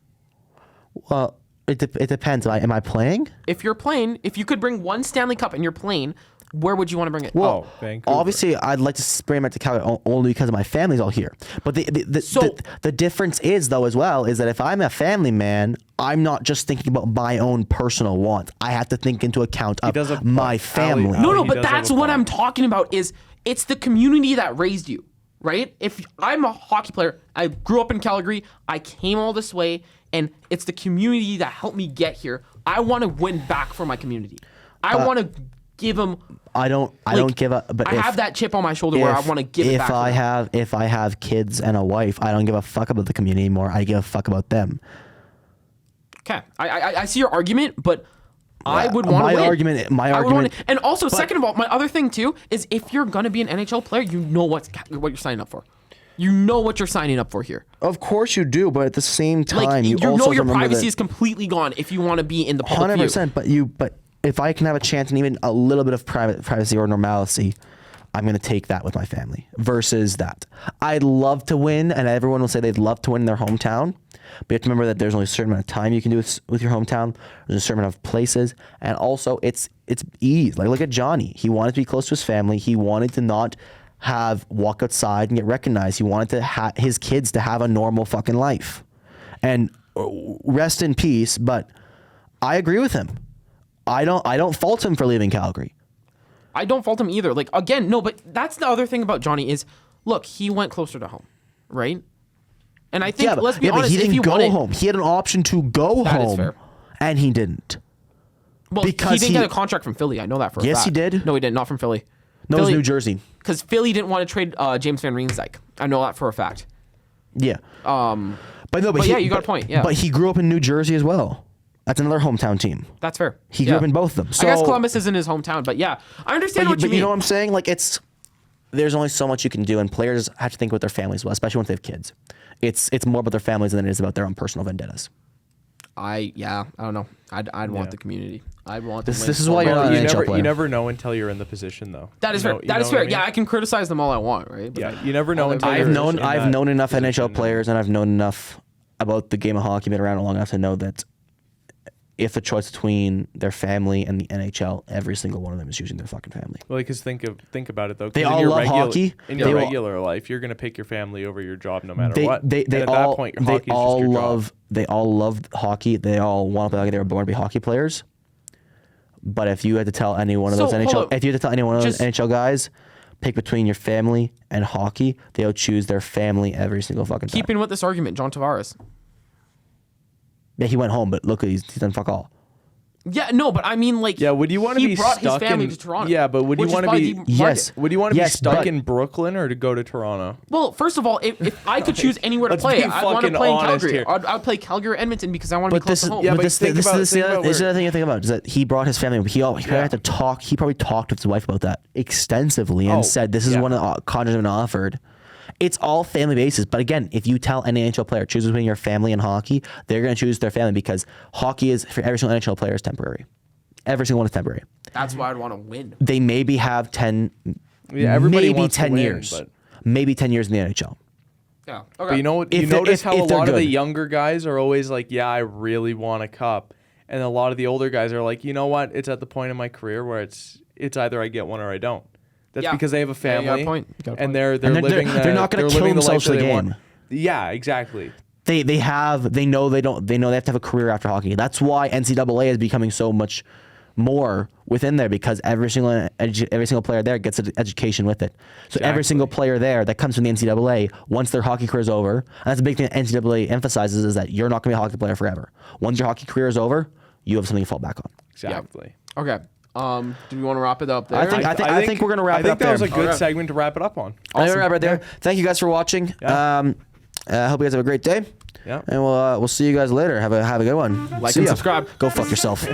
Speaker 4: Well, it depends. Am I playing?
Speaker 3: If you're playing, if you could bring one Stanley Cup and you're playing, where would you want to bring it?
Speaker 4: Well,
Speaker 5: Vancouver.
Speaker 4: obviously, I'd like to bring it to Calgary only because of my family's all here. But the difference is, though, as well, is that if I'm a family man, I'm not just thinking about my own personal wants. I have to think into account of my family.
Speaker 3: No,
Speaker 5: he
Speaker 3: but
Speaker 5: does have
Speaker 3: that's
Speaker 5: a
Speaker 3: what
Speaker 5: point.
Speaker 3: I'm talking about. Is it's the community that raised you, right? If I'm a hockey player, I grew up in Calgary, I came all this way, and it's the community that helped me get here. I want to win back for my community. I want to give them.
Speaker 4: I don't give up. But
Speaker 3: I have that chip on my shoulder where I want to give it back.
Speaker 4: If I have kids and a wife, I don't give a fuck about the community anymore. I give a fuck about them.
Speaker 3: Okay, I see your argument, but I would want to win.
Speaker 4: My argument.
Speaker 3: And also, second of all, my other thing too is if you're gonna be an NHL player, you know what you're signing up for. You know what you're signing up for here.
Speaker 4: Of course you do, but at the same time,
Speaker 3: Like,
Speaker 4: you
Speaker 3: know
Speaker 4: also
Speaker 3: your
Speaker 4: remember
Speaker 3: privacy
Speaker 4: that
Speaker 3: is completely gone if you want to be in the public view.
Speaker 4: 100%. But if I can have a chance and even a little bit of privacy or normalcy, I'm going to take that with my family versus that. I'd love to win, and everyone will say they'd love to win in their hometown. But you have to remember that there's only a certain amount of time you can do with your hometown. There's a certain amount of places, and also it's ease. Like, look at Johnny. He wanted to be close to his family. He wanted to not walk outside and get recognized. He wanted to his kids to have a normal fucking life. And rest in peace. But I agree with him. I don't fault him for leaving Calgary.
Speaker 3: I don't fault him either. Like, again, no, but that's the other thing about Johnny is, look, he went closer to home, right? And I think, let's be honest,
Speaker 4: but he didn't
Speaker 3: if you
Speaker 4: go home. He had an option to go
Speaker 3: That is
Speaker 4: home,
Speaker 3: fair.
Speaker 4: and he didn't.
Speaker 3: Well,
Speaker 4: because
Speaker 3: he didn't get a contract from Philly. I know that for a fact.
Speaker 4: Yes, he did.
Speaker 3: No, he didn't. Not from Philly.
Speaker 4: No, it was New Jersey.
Speaker 3: Because Philly didn't want to trade James Van Riemsdyk I know that for a fact.
Speaker 4: Yeah. But no,
Speaker 3: but yeah, you got a point, yeah.
Speaker 4: But he grew up in New Jersey as well. That's another hometown team.
Speaker 3: That's fair.
Speaker 4: He grew up in both of them. So,
Speaker 3: I guess Columbus isn't his hometown, but yeah, I understand what you mean.
Speaker 4: But you know what I'm saying? Like, there's only so much you can do, and players have to think with their families as well, especially once they have kids. It's more about their families than it is about their own personal vendettas.
Speaker 3: I don't know. I'd want the community. I'd want
Speaker 4: this is why you're not an NHL player.
Speaker 5: You never know until you're in the position, though.
Speaker 3: That is fair. That is fair. Yeah, I can criticize them all I want, right? But
Speaker 5: yeah, you never know until
Speaker 4: I've known enough NHL players, and I've known enough about the game of hockey, been around long enough to know that if the choice between their family and the NHL, every single one of them is choosing their fucking family.
Speaker 5: Well, because think about it though.
Speaker 4: They all love hockey.
Speaker 5: In your regular life, you're gonna pick your family over your job no matter what. At that point, hockey is just your job.
Speaker 4: They all love hockey. They all want to play hockey. They were born to be hockey players. But if you had to tell any one of those NHL guys, pick between your family and hockey, they'll choose their family every single fucking time.
Speaker 3: Keeping with this argument, John Tavares.
Speaker 4: Yeah, he went home, but look, he's done fuck all.
Speaker 3: Yeah, no, but I mean, like,
Speaker 5: yeah, would you want to be
Speaker 3: brought
Speaker 5: stuck
Speaker 3: his family
Speaker 5: in
Speaker 3: to Toronto?
Speaker 5: Yeah, but would you want to be Would you want to be stuck in Brooklyn or to go to Toronto?
Speaker 3: Well, first of all, if I could choose anywhere to play, I'd want to play in Calgary. I'd play Calgary or Edmonton because I want to be close to home.
Speaker 5: Yeah, but
Speaker 4: this is the other thing you think about is that he brought his family. He had to talk. He probably talked with his wife about that extensively and said, "This is one of the contracts I've been offered." It's all family basis. But again, if you tell any NHL player, choose between your family and hockey, they're going to choose their family because hockey is, for every single NHL player, is temporary. Every single one is temporary.
Speaker 3: That's why I'd want to win.
Speaker 4: They maybe have 10,
Speaker 5: everybody
Speaker 4: maybe
Speaker 5: wants
Speaker 4: 10
Speaker 5: to win,
Speaker 4: years.
Speaker 5: but...
Speaker 4: Maybe 10 years in the NHL.
Speaker 3: Yeah. Okay.
Speaker 5: But you notice how a lot of the younger guys are always like, yeah, I really want a cup. And a lot of the older guys are like, you know what? It's at the point in my career where it's either I get one or I don't. That's because they have a family,
Speaker 3: you got a point.
Speaker 5: And they're living.
Speaker 4: They're not going to kill themselves for the game.
Speaker 5: Yeah, exactly.
Speaker 4: They know they have to have a career after hockey. That's why NCAA is becoming so much more within there because every single player there gets an education with it. So every single player there that comes from the NCAA, once their hockey career is over, and that's a big thing that NCAA emphasizes is that you're not going to be a hockey player forever. Once your hockey career is over, you have something to fall back on.
Speaker 5: Exactly.
Speaker 3: Yep. Okay. Do we want to wrap it up there?
Speaker 4: I think we're going to wrap it up there.
Speaker 5: I think that was a good segment to wrap it up on.
Speaker 4: Awesome. I think we're wrap it there. Thank you guys for watching.
Speaker 5: Yeah.
Speaker 4: I hope you guys have a great day.
Speaker 5: Yeah.
Speaker 4: And we'll see you guys later. Have a good one.
Speaker 3: Like and subscribe.
Speaker 4: Go fuck yourself.